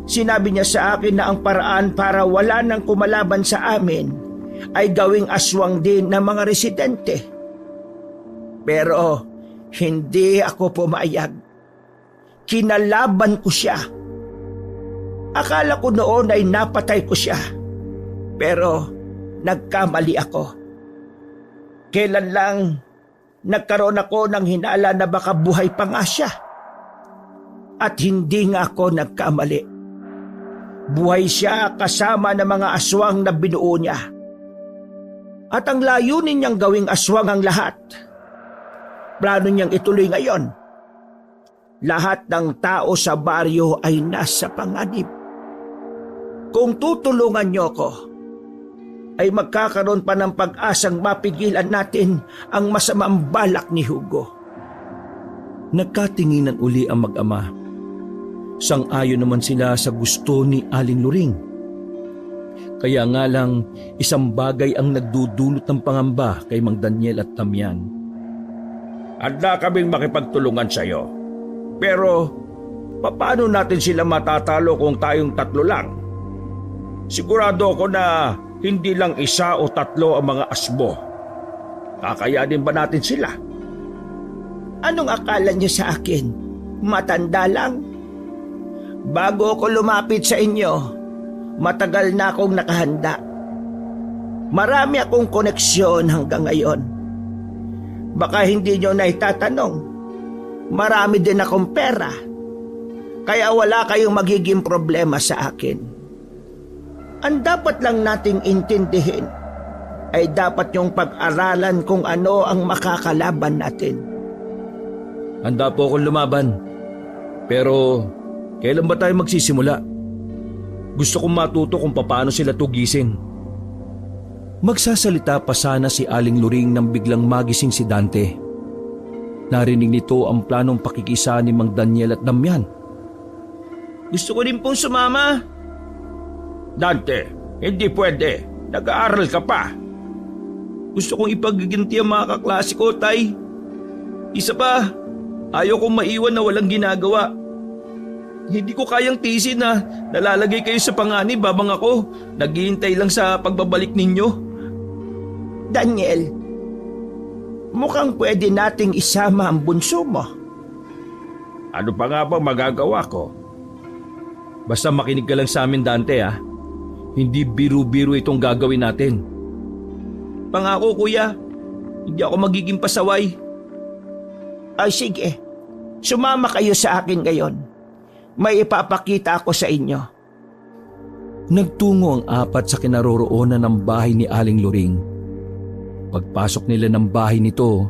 Sinabi niya sa akin na ang paraan para wala nang kumalaban sa amin ay gawing aswang din ng mga residente. Pero hindi ako pumayag. Kinalaban ko siya. Akala ko noon ay napatay ko siya. Pero nagkamali ako. Kailan lang nagkaroon ako ng hinala na baka buhay pa nga siya. At hindi nga ako nagkamali. Buhay siya kasama ng mga aswang na binuo niya. At ang layunin niyang gawing aswang ang lahat. Plano niyang ituloy ngayon. Lahat ng tao sa baryo ay nasa panganib. Kung tutulungan niyo ko, ay magkakaroon pa ng pag-asang mapigilan natin ang masamang balak ni Hugo. Nagkatinginan uli ang mag-ama. Sang-ayon naman sila sa gusto ni Aling Luring. Kaya nga lang, isang bagay ang nagdudulot ng pangamba kay Mang Daniel at Damian. Handa kaming makipagtulungan sa iyo. Pero, paano natin sila matatalo kung tayong tatlo lang? Sigurado ako na hindi lang isa o tatlo ang mga asbo. Kakayanin ba natin sila? Anong akala niyo sa akin? Matanda lang? Bago ako lumapit sa inyo, matagal na akong nakahanda. Marami akong koneksyon hanggang ngayon. Baka hindi niyo na itatanong. Marami din akong pera. Kaya wala kayong magiging problema sa akin. Ang dapat lang nating intindihin ay dapat yung pag-aralan kung ano ang makakalaban natin. Handa po akong lumaban. Pero kailan ba tayo magsisimula? Gusto kong matuto kung paano sila tugisin. Magsasalita pa sana si Aling Luring nang biglang magising si Dante. Narinig nito ang planong pakikisa ni Mang Daniel at Damian. Gusto ko din pong sumama. Dante, hindi pwede. Nag-aaral ka pa. Gusto kong ipagiginti ang mga kaklase ko, Tay. Isa pa, ayaw kong maiwan na walang ginagawa. Hindi ko kayang tiisin na nalalagay kayo sa panganib habang ako naghihintay lang sa pagbabalik ninyo. Daniel, mukhang pwede nating isama ang bunso mo. Ano pa nga bang magagawa ko? Basta makinig ka lang sa amin, Dante, ha? Hindi biro-biro itong gagawin natin. Pangako, kuya, hindi ako magiging pasaway. Ay sige, sumama kayo sa akin ngayon. May ipapakita ako sa inyo. Nagtungo ang apat sa kinaroroonan ng bahay ni Aling Luring. Pagpasok nila ng bahay nito,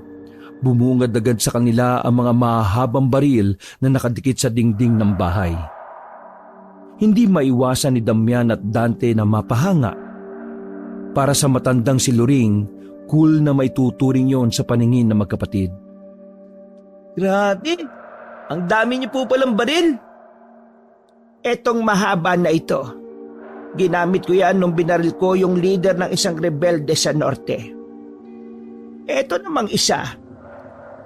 bumungad agad sa kanila ang mga mahabang baril na nakadikit sa dingding ng bahay. Hindi maiwasan ni Damian at Dante na mapahanga. Para sa matandang si Luring, cool na may tuturing yon sa paningin ng magkapatid. Grabe, ang dami niyo po palang baril. Etong mahaba na ito, ginamit ko yan nung binaril ko yung leader ng isang rebelde sa norte. Eto namang isa,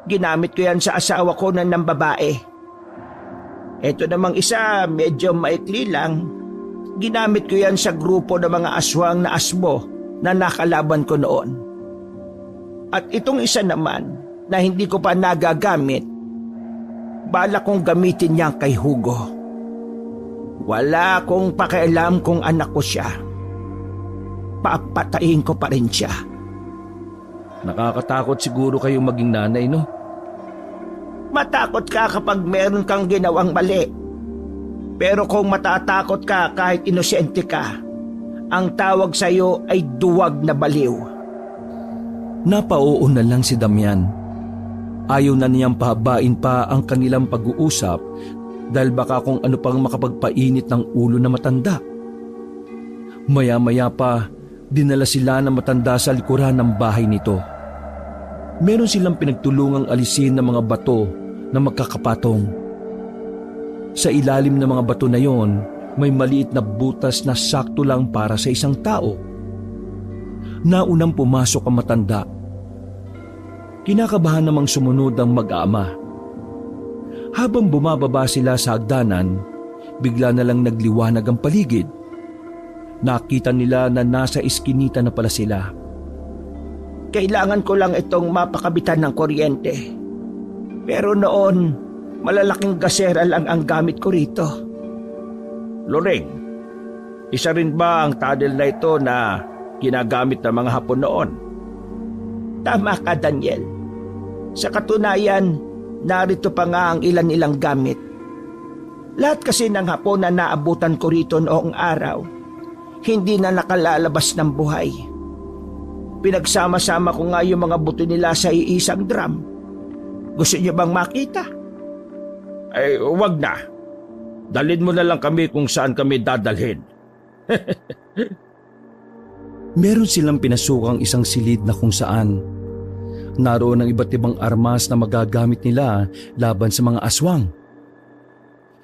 ginamit ko yan sa asawa ko na ng babae. Eto namang isa, medyo maikli lang, ginamit ko yan sa grupo ng mga aswang na asbo na nakalaban ko noon. At itong isa naman na hindi ko pa nagagamit, balak kong gamitin niya kay Hugo. Wala akong pakialam kung anak ko siya. Papatayin ko pa rin siya. Nakakatakot siguro kayong maging nanay, no? Matakot ka kapag meron kang ginawang mali. Pero kung matatakot ka kahit inosente ka, ang tawag sa iyo ay duwag na baliw. Napauo na lang si Damian. Ayaw na niyang pahabain pa ang kanilang pag-uusap dahil baka kung ano pang makapagpainit ng ulo na matanda. Maya-maya pa, dinala sila ng matanda sa likuran ng bahay nito. Meron silang pinagtulungang alisin ng mga bato na magkakapatong. Sa ilalim ng mga bato na yon, may maliit na butas na sakto lang para sa isang tao. Naunang pumasok ang matanda. Kinakabahan namang sumunod ang mag-aama. Habang bumababa sila sa hagdanan, bigla na lang nagliwanag ang paligid. Nakita nila na nasa iskinita na pala sila. Kailangan ko lang itong mapakabitan ng kuryente. Pero noon, malalaking gasera lang ang gamit ko rito. Luring, isa rin ba ang tunnel na ito na ginagamit ng mga Hapon noon? Tama ka, Daniel. Sa katunayan, narito pa nga ang ilan-ilang gamit. Lahat kasi ng Hapon na naabutan ko rito noong araw, hindi na nakalalabas ng buhay. Pinagsama-sama ko nga yung mga buto nila sa iisang drum. Gusto niyo bang makita? Ay, wag na. Dalhin mo na lang kami kung saan kami dadalhin. Meron silang pinasukang isang silid na kung saan naroon ang iba't ibang armas na magagamit nila laban sa mga aswang.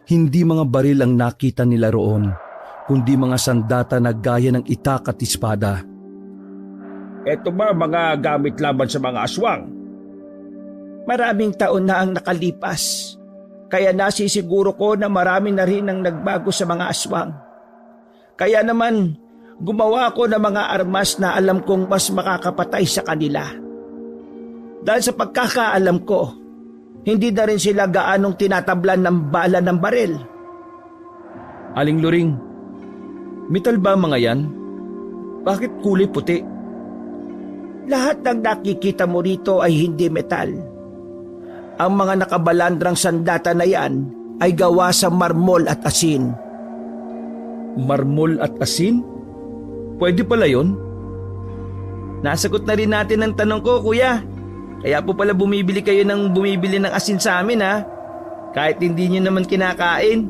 Hindi mga baril ang nakita nila roon, kundi mga sandata na gaya ng itak at espada. Eto ba mga gamit laban sa mga aswang? Maraming taon na ang nakalipas, kaya nasisiguro ko na marami na rin ang nagbago sa mga aswang. Kaya naman, gumawa ko ng mga armas na alam kong mas makakapatay sa kanila. Dahil sa pagkakaalam ko, hindi na rin sila gaanong tinatablan ng bala ng baril. Aling Luring, metal ba mga yan? Bakit kulay puti? Lahat ng nakikita mo rito ay hindi metal. Ang mga nakabalandrang sandata na yan ay gawa sa marmol at asin. Marmol at asin? Pwede pala yon? Nasagot na rin natin ang tanong ko, kuya. Kaya po pala bumibili ng asin sa amin, ha? Kahit hindi nyo naman kinakain.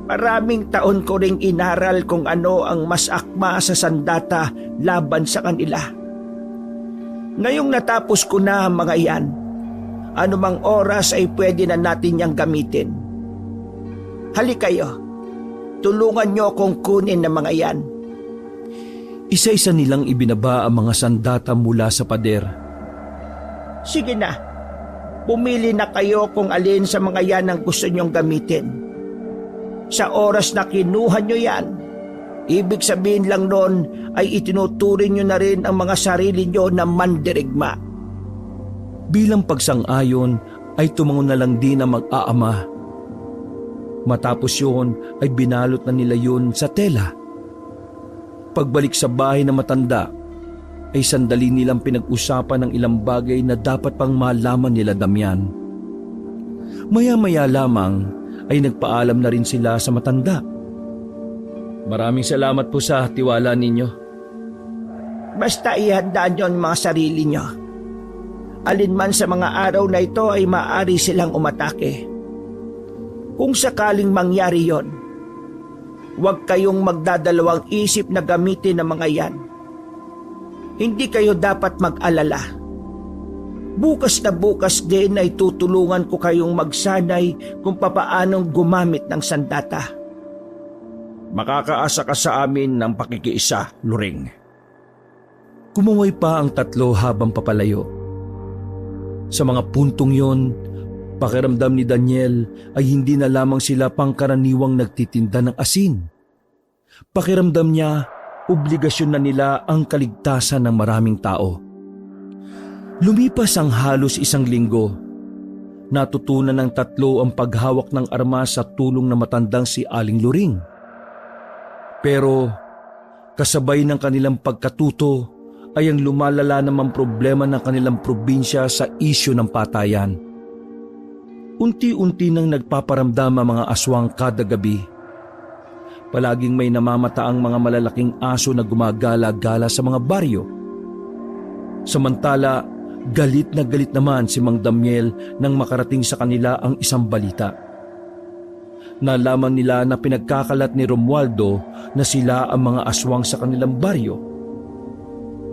Maraming taon ko ring inaral kung ano ang mas akma sa sandata laban sa kanila. Ngayong natapos ko na ang mga iyan, anumang oras ay pwede na natin niyang gamitin. Halika kayo, tulungan niyo akong kunin ng mga iyan. Isa-isa nilang ibinaba ang mga sandata mula sa pader. Sige na, pumili na kayo kung alin sa mga yan ang gusto niyong gamitin. Sa oras na kinuha niyo yan, ibig sabihin lang noon ay itinuturing niyo na rin ang mga sarili niyo na mandirigma. Bilang pagsang-ayon ay tumangon na lang din ang mag-aama. Matapos yun ay binalot na nila yun sa tela. Pagbalik sa bahay na matanda, ay sandali nilang pinag-usapan ng ilang bagay na dapat pang malaman nila Damian. Maya-maya lamang ay nagpaalam na rin sila sa matanda. Maraming salamat po sa tiwala ninyo. Basta ihanda niyo ang mga sarili niyo. Alinman sa mga araw na ito ay maaari silang umatake. Kung sakaling mangyari yon, huwag kayong magdadalawang isip na gamitin ang mga yan. Hindi kayo dapat mag-alala. Bukas na bukas din ay tutulungan ko kayong magsanay kung papaanong gumamit ng sandata. Makakaasa ka sa amin ng pakikiisa, Luring. Kumuway pa ang tatlo habang papalayo. Sa mga puntong yon, pakiramdam ni Daniel ay hindi na lamang sila pangkaraniwang nagtitinda ng asin. Pakiramdam niya, obligasyon na nila ang kaligtasan ng maraming tao. Lumipas ang halos isang linggo. Natutunan ng tatlo ang paghawak ng armas sa tulong na matandang si Aling Luring. Pero kasabay ng kanilang pagkatuto ay ang lumalala namang problema ng kanilang probinsya sa isyu ng patayan. Unti-unti nang nagpaparamdam ang mga aswang kada gabi. Palaging may namamataang mga malalaking aso na gumagala-gala sa mga baryo. Samantala, galit na galit naman si Mang Damiel nang makarating sa kanila ang isang balita. Nalaman nila na pinagkakalat ni Romualdo na sila ang mga aswang sa kanilang baryo.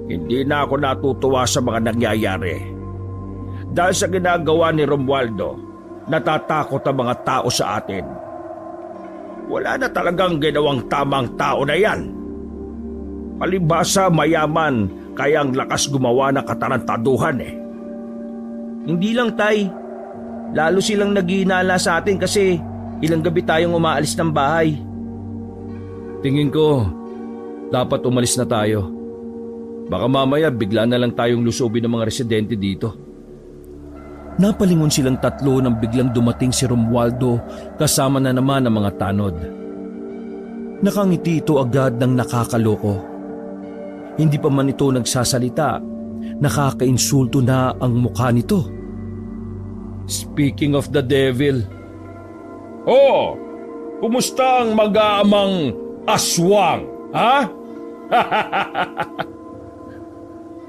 Hindi na ako natutuwa sa mga nangyayari. Dahil sa ginagawa ni Romualdo, natatakot ang mga tao sa atin. Wala na talagang ginawang tamang tao na yan. Palibhasa mayaman kaya ang lakas gumawa ng katarantaduhan eh. Hindi lang, tay. Lalo silang naghihinala sa atin kasi ilang gabi tayong umaalis ng bahay. Tingin ko, dapat umalis na tayo. Baka mamaya bigla na lang tayong lusubin ng mga residente dito. Napalingon silang tatlo nang biglang dumating si Romualdo kasama na naman ang mga tanod. Nakangiti ito agad ng nakakaloko. Hindi pa man ito nagsasalita, nakakainsulto na ang mukha nito. Speaking of the devil. Oh, kumusta ang mag-aamang aswang, ha?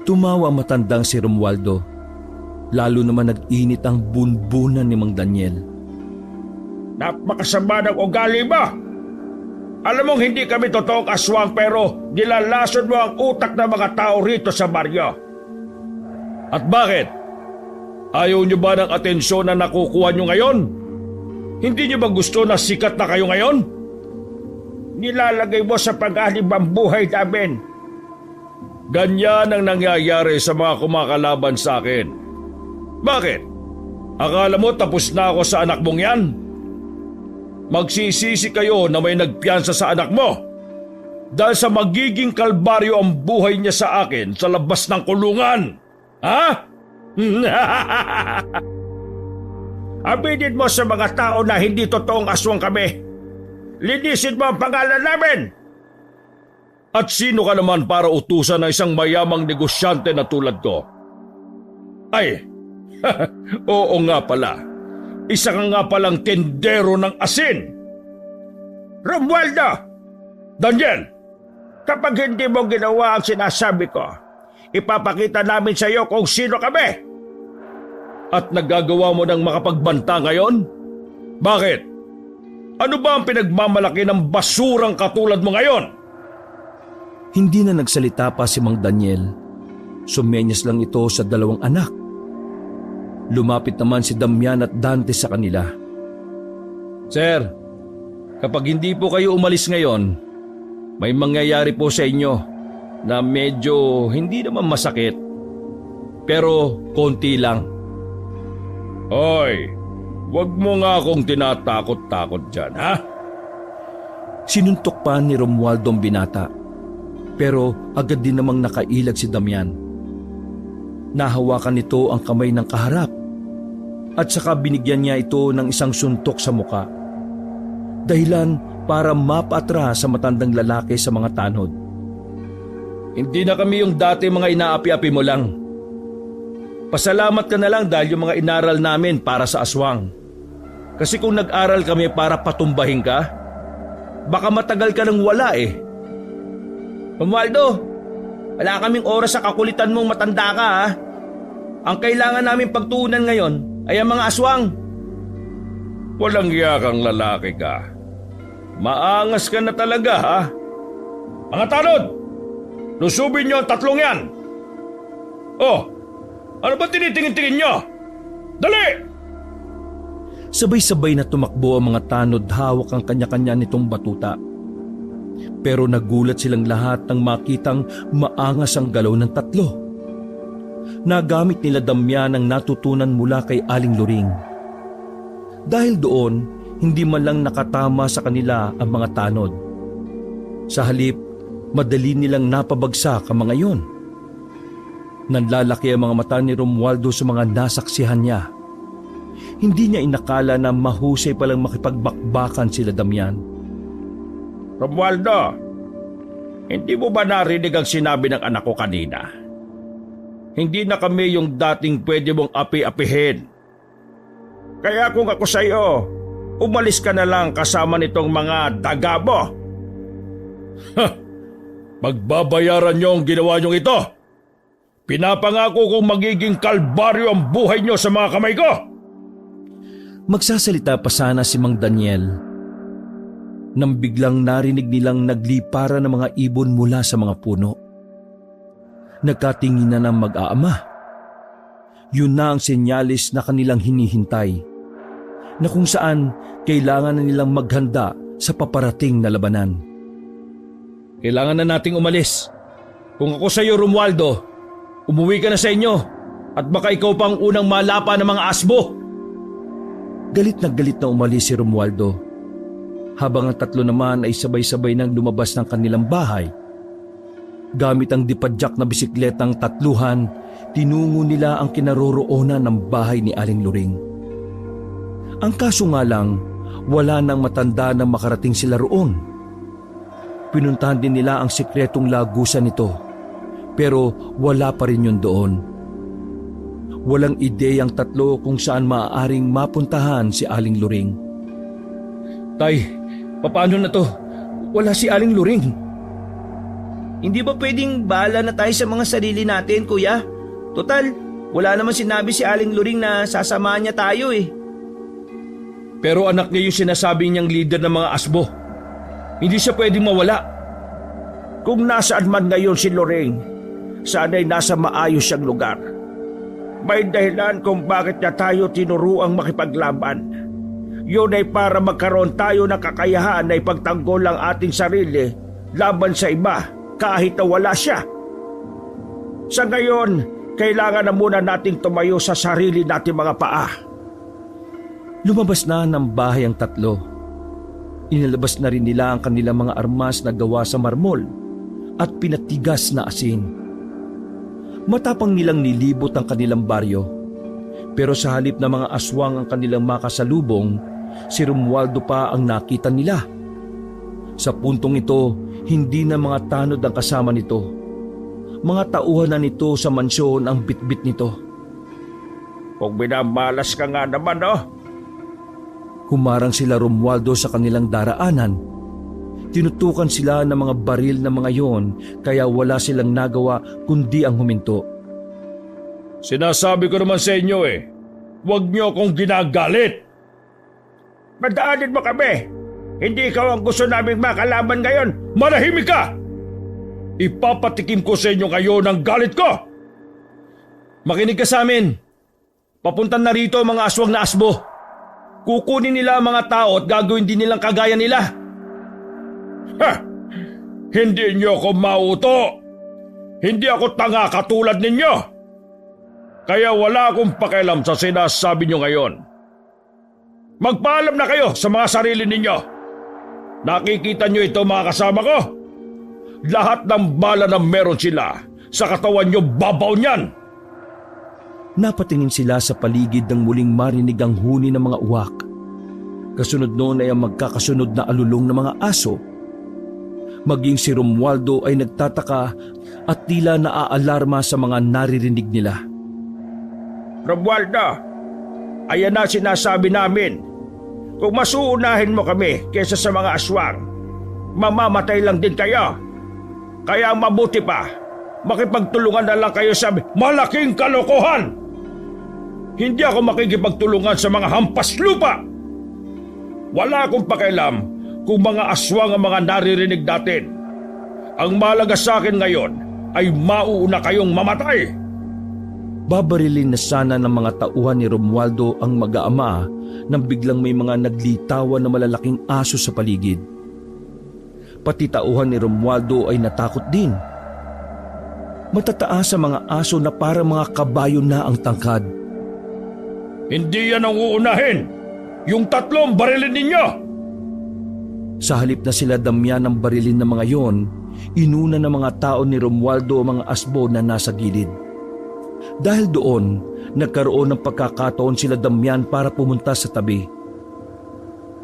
Tumawa matandang si Romualdo. Lalo naman nag-init ang bunbunan ni Mang Daniel. Napakasama ng ugali mo! Alam mong hindi kami totoong aswang pero nilalason mo ang utak ng mga tao rito sa baryo. At bakit? Ayaw nyo ba ng atensyon na nakukuha nyo ngayon? Hindi nyo ba gusto na sikat na kayo ngayon? Nilalagay mo sa pag-alib ang buhay namin. Ganyan ang nangyayari sa mga kumakalaban sa akin. Bakit? Akala mo tapos na ako sa anak mong yan? Magsisisi kayo na may nagpiyansa sa anak mo dahil sa magiging kalbaryo ang buhay niya sa akin sa labas ng kulungan. Ha? Aminin mo sa mga tao na hindi totoong aswang kami. Linisin mo ang pangalan namin. At sino ka naman para utusan ng isang mayamang negosyante na tulad ko? Ay, oo nga pala. Isa ka nga palang tindero ng asin. Romualdo! Daniel! Kapag hindi mo ginawa ang sinasabi ko, ipapakita namin sa iyo kung sino kami. At nagagawa mo ng makapagbanta ngayon? Bakit? Ano ba ang pinagmamalaki ng basurang katulad mo ngayon? Hindi na nagsalita pa si Mang Daniel. Sumenyas lang ito sa dalawang anak. Lumapit naman si Damian at Dante sa kanila. Sir, kapag hindi po kayo umalis ngayon, may mangyayari po sa inyo na medyo hindi naman masakit, pero konti lang. Hoy, wag mo nga akong tinatakot-takot dyan, ha? Sinuntok pa ni Romualdo ang binata, pero agad din namang nakailag si Damian. Nahawakan nito ang kamay ng kaharap at saka binigyan niya ito ng isang suntok sa muka. Dahilan para mapatras sa matandang lalaki sa mga tanod. Hindi na kami yung dati mga inaapi-api mo lang. Pasalamat ka na lang dahil yung mga inaral namin para sa aswang. Kasi kung nag-aral kami para patumbahin ka, baka matagal ka nang wala eh. Romualdo, wala kaming oras sa kakulitan mong matanda ka ha. Ang kailangan namin pagtuunan ngayon ay ang mga aswang. Walang yakang lalaki ka. Maangas ka na talaga, ha? Mga tanod! Lusubin niyo ang tatlong yan! Oh, ano ba tinitingin-tingin niyo? Dali! Sabay-sabay na tumakbo ang mga tanod hawak ang kanya-kanya nitong batuta. Pero nagulat silang lahat nang makitang maangas ang galaw ng tatlo. Nagamit nila Damian ang natutunan mula kay Aling Luring. Dahil doon, hindi man lang nakatama sa kanila ang mga tanod. Sa halip, madali nilang napabagsak ang mga iyon. Nanlalaki ang mga mata ni Romualdo sa mga nasaksihan niya. Hindi niya inakala na mahusay palang makipagbakbakan sila Damian. Romualdo, hindi mo ba narinig ang sinabi ng anak ko kanina? Hindi na kami yung dating pwede mong api-apihin. Kaya kung ako sa iyo, umalis ka na lang kasama nitong mga daga mo. Magbabayaran niyo ang ginawa niyong ito. Pinapangako kong magiging kalbaryo ang buhay niyo sa mga kamay ko. Magsasalita pa sana si Mang Daniel nang biglang narinig nilang naglipara ng mga ibon mula sa mga puno. Nagkatinginan ng mag-aama. Yun na ang senyalis na kanilang hinihintay, na kung saan kailangan na nilang maghanda sa paparating na labanan. Kailangan na nating umalis. Kung ako sa iyo, Romualdo, umuwi ka na sa inyo at baka ikaw pang unang malapa ng mga asbo. Galit na umalis si Romualdo, habang ang tatlo naman ay sabay-sabay nang lumabas ng kanilang bahay. Gamit ang dipadyak na bisikletang tatluhan, tinungo nila ang kinaroroonan ng bahay ni Aling Luring. Ang kaso nga lang, wala nang matanda na makarating sila roon. Pinuntahan din nila ang sikretong lagusan nito, pero wala pa rin yun doon. Walang ideya ang tatlo kung saan maaaring mapuntahan si Aling Luring. Tay, paano na to? Wala si Aling Luring. Hindi ba pwedeng bahala na tayo sa mga sarili natin, kuya? Total, wala naman sinabi si Aling Luring na sasamahan niya tayo eh. Pero anak niya yung sinasabi niyang leader ng mga asbo. Hindi siya pwedeng mawala. Kung nasaan man ngayon si Loreng, sana'y nasa maayos siyang lugar. May dahilan kung bakit niya tayo tinuruang makipaglaban. Yun ay para magkaroon tayo ng kakayahan na ipagtanggol ang ating sarili laban sa iba kahit na wala siya. Sa ngayon, kailangan na muna nating tumayo sa sarili nating mga paa. Lumabas na ng bahay ang tatlo. Inilabas na rin nila ang kanilang mga armas na gawa sa marmol at pinatigas na asin. Matapang nilang nilibot ang kanilang baryo. Pero sa halip na mga aswang ang kanilang makasalubong, si Romualdo pa ang nakita nila. Sa puntong ito, hindi na mga tanod ang kasama nito. Mga tauhan na nito sa mansyon ang bitbit nito. Kung binamalas ka nga naman, oh. Humarang sila Romualdo sa kanilang daraanan. Tinutukan sila ng mga baril na mga yon, kaya wala silang nagawa kundi ang huminto. Sinasabi ko naman sa inyo huwag niyo akong ginagalit. Madaanin mo kami. Hindi ikaw ang gusto naming makalaban ngayon. Manahimik ka! Ipapatikim ko sa inyo ngayon ang galit ko! Makinig ka sa amin. Papuntan na rito ang mga aswang na asbo. Kukunin nila ang mga tao at gagawin din nilang kagaya nila. Ha! Hindi niyo ako mauto! Hindi ako tanga katulad ninyo! Kaya wala akong pakialam sa sinasabi niyo ngayon. Magpaalam na kayo sa mga sarili ninyo. Nakikita niyo ito mga kasama ko? Lahat ng bala na meron sila sa katawan niyo babaw niyan. Napatingin sila sa paligid ng muling marinig ang huni ng mga uwak. Kasunod noon ay ang magkakasunod na alulong ng mga aso. Maging si Romualdo ay nagtataka at tila naaalarma sa mga naririnig nila. Romualdo, ayan na sinasabi namin. Kung masuunahin mo kami kaysa sa mga aswang, mamamatay lang din kayo. Kaya mabuti pa, makipagtulungan na lang kayo sa malaking kalokohan. Hindi ako makikipagtulungan sa mga hampas lupa. Wala akong pakialam kung mga aswang ang mga naririnig natin. Ang mahalaga sa akin ngayon ay mauuna kayong mamatay. Babarilin na sana ng mga tauhan ni Romualdo ang mag-aama nang biglang may mga naglitawan na malalaking aso sa paligid. Pati tauhan ni Romualdo ay natakot din. Matataas sa mga aso na para mga kabayo na ang tangkad. Hindi yan ang uunahin. Yung tatlong barilin ninyo. Sa halip na sila damyan ng barilin ng mga yon, inuna ng mga tao ni Romualdo ang mga asbo na nasa gilid. Dahil doon, nagkaroon ng pagkakataon sila damyan para pumunta sa tabi.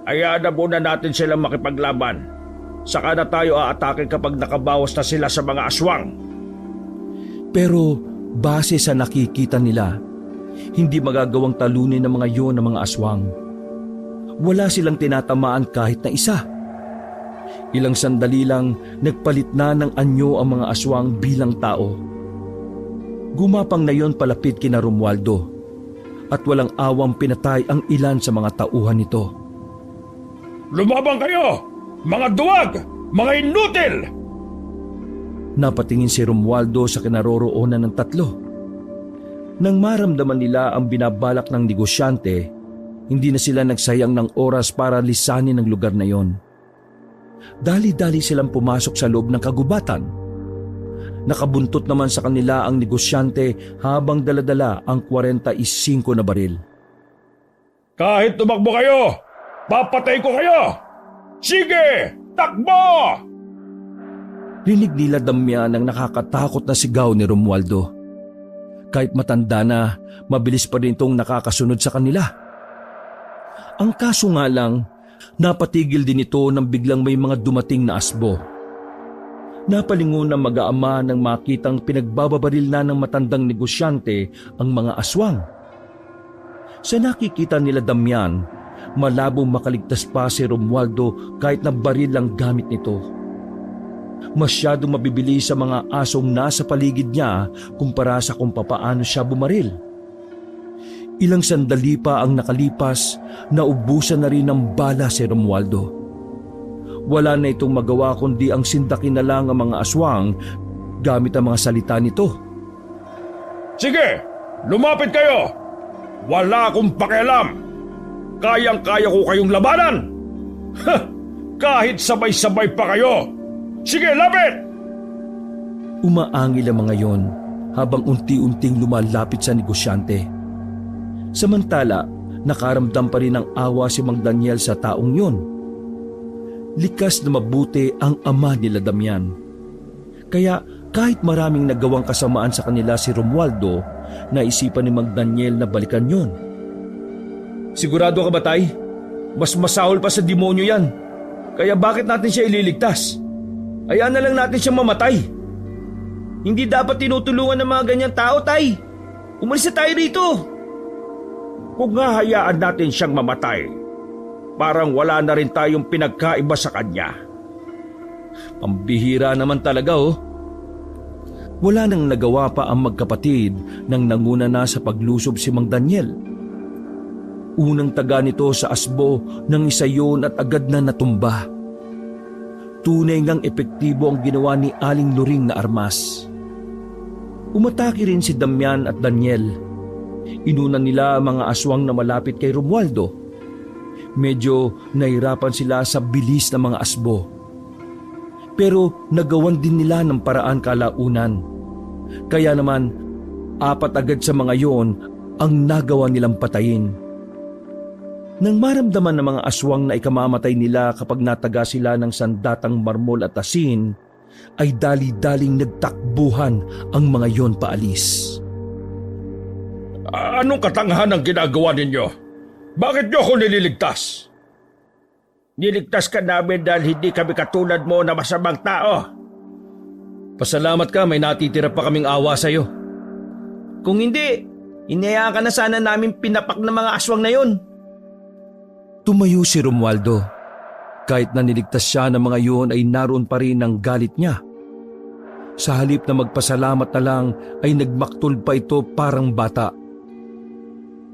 Hayaan na muna natin silang makipaglaban. Saka na tayo aatake kapag nakabawas na sila sa mga aswang. Pero base sa nakikita nila, hindi magagawang talunin ng mga yon ng mga aswang. Wala silang tinatamaan kahit na isa. Ilang sandali lang nagpalit na ng anyo ang mga aswang bilang tao. Gumapang na yon palapit kina Romualdo at walang awang pinatay ang ilan sa mga tauhan nito. Lumabang kayo! Mga duwag! Mga inutil! Napatingin si Romualdo sa kinaroroonan ng tatlo. Nang maramdaman nila ang binabalak ng negosyante, hindi na sila nagsayang ng oras para lisanin ang lugar na yon. Dali-dali silang pumasok sa loob ng kagubatan. Nakabuntot naman sa kanila ang negosyante habang daladala ang 45 na baril. Kahit tumakbo kayo, papatay ko kayo! Sige! Takbo! Rinig nila damyan ang nakakatakot na sigaw ni Romualdo. Kahit matanda na, mabilis pa rin itong nakakasunod sa kanila. Ang kaso nga lang, napatigil din ito nang biglang may mga dumating na asbo. Napalingon ng mag-aama nang makitang pinagbababaril na ng matandang negosyante ang mga aswang. Sa nakikita nila damyan, malabong makaligtas pa si Romualdo kahit na baril lang gamit nito. Masyadong mabibili sa mga asong nasa paligid niya kumpara sa kung papaano siya bumaril. Ilang sandali pa ang nakalipas, naubusan na rin ng bala si Romualdo. Wala na itong magawa kundi ang sindakin na lang ang mga aswang gamit ang mga salita nito. Sige, lumapit kayo! Wala akong pakialam! Kayang-kaya ko kayong labanan! Ha! Kahit sabay-sabay pa kayo! Sige, lapit! Umaangil ang mga yon habang unti-unting lumalapit sa negosyante. Samantala, nakaramdam pa rin ng awa si Mang Daniel sa taong yon. Likas na mabuti ang ama nila Damian. Kaya kahit maraming nagawang kasamaan sa kanila si Romualdo, naisipan ni Mang Daniel na balikan yon. Sigurado ka ba, Tay? Mas masahol pa sa demonyo yan. Kaya bakit natin siya ililigtas? Hayaan na lang natin siyang mamatay. Hindi dapat tinutulungan ng mga ganyang tao, Tay. Umalis na tayo rito. Kung nga hayaan natin siyang mamatay, parang wala na rin tayong pinagkaiba sa kanya. Pambihira naman talaga, oh. Wala nang nagawa pa ang magkapatid nang nanguna na sa paglusob si Mang Daniel. Unang taga nito sa asbo ng isa yun at agad na natumba. Tunay ngang epektibo ang ginawa ni Aling Luring na armas. Umatake rin si Damian at Daniel. Inunan nila ang mga aswang na malapit kay Romualdo. Medyo nahirapan sila sa bilis ng mga asbo. Pero nagawan din nila ng paraan kalaunan. Kaya naman, 4 agad sa mga yon ang nagawa nilang patayin. Nang maramdaman ng mga aswang na ikamamatay nila kapag nataga sila ng sandatang marmol at asin, ay dali-daling nagtakbuhan ang mga yon paalis. Anong katangahan ang ginagawa ninyo? Bakit nyo ako nililigtas? Niligtas ka namin dahil hindi kami katulad mo na masamang tao. Pasalamat ka, may natitira pa kaming awa sa'yo. Kung hindi, inayaan ka na sana namin pinapak ng mga aswang na yon. Tumayo si Romualdo. Kahit na niligtas siya ng mga yun ay naroon pa rin ang galit niya. Sa halip na magpasalamat na lang ay nagmaktol pa ito parang bata.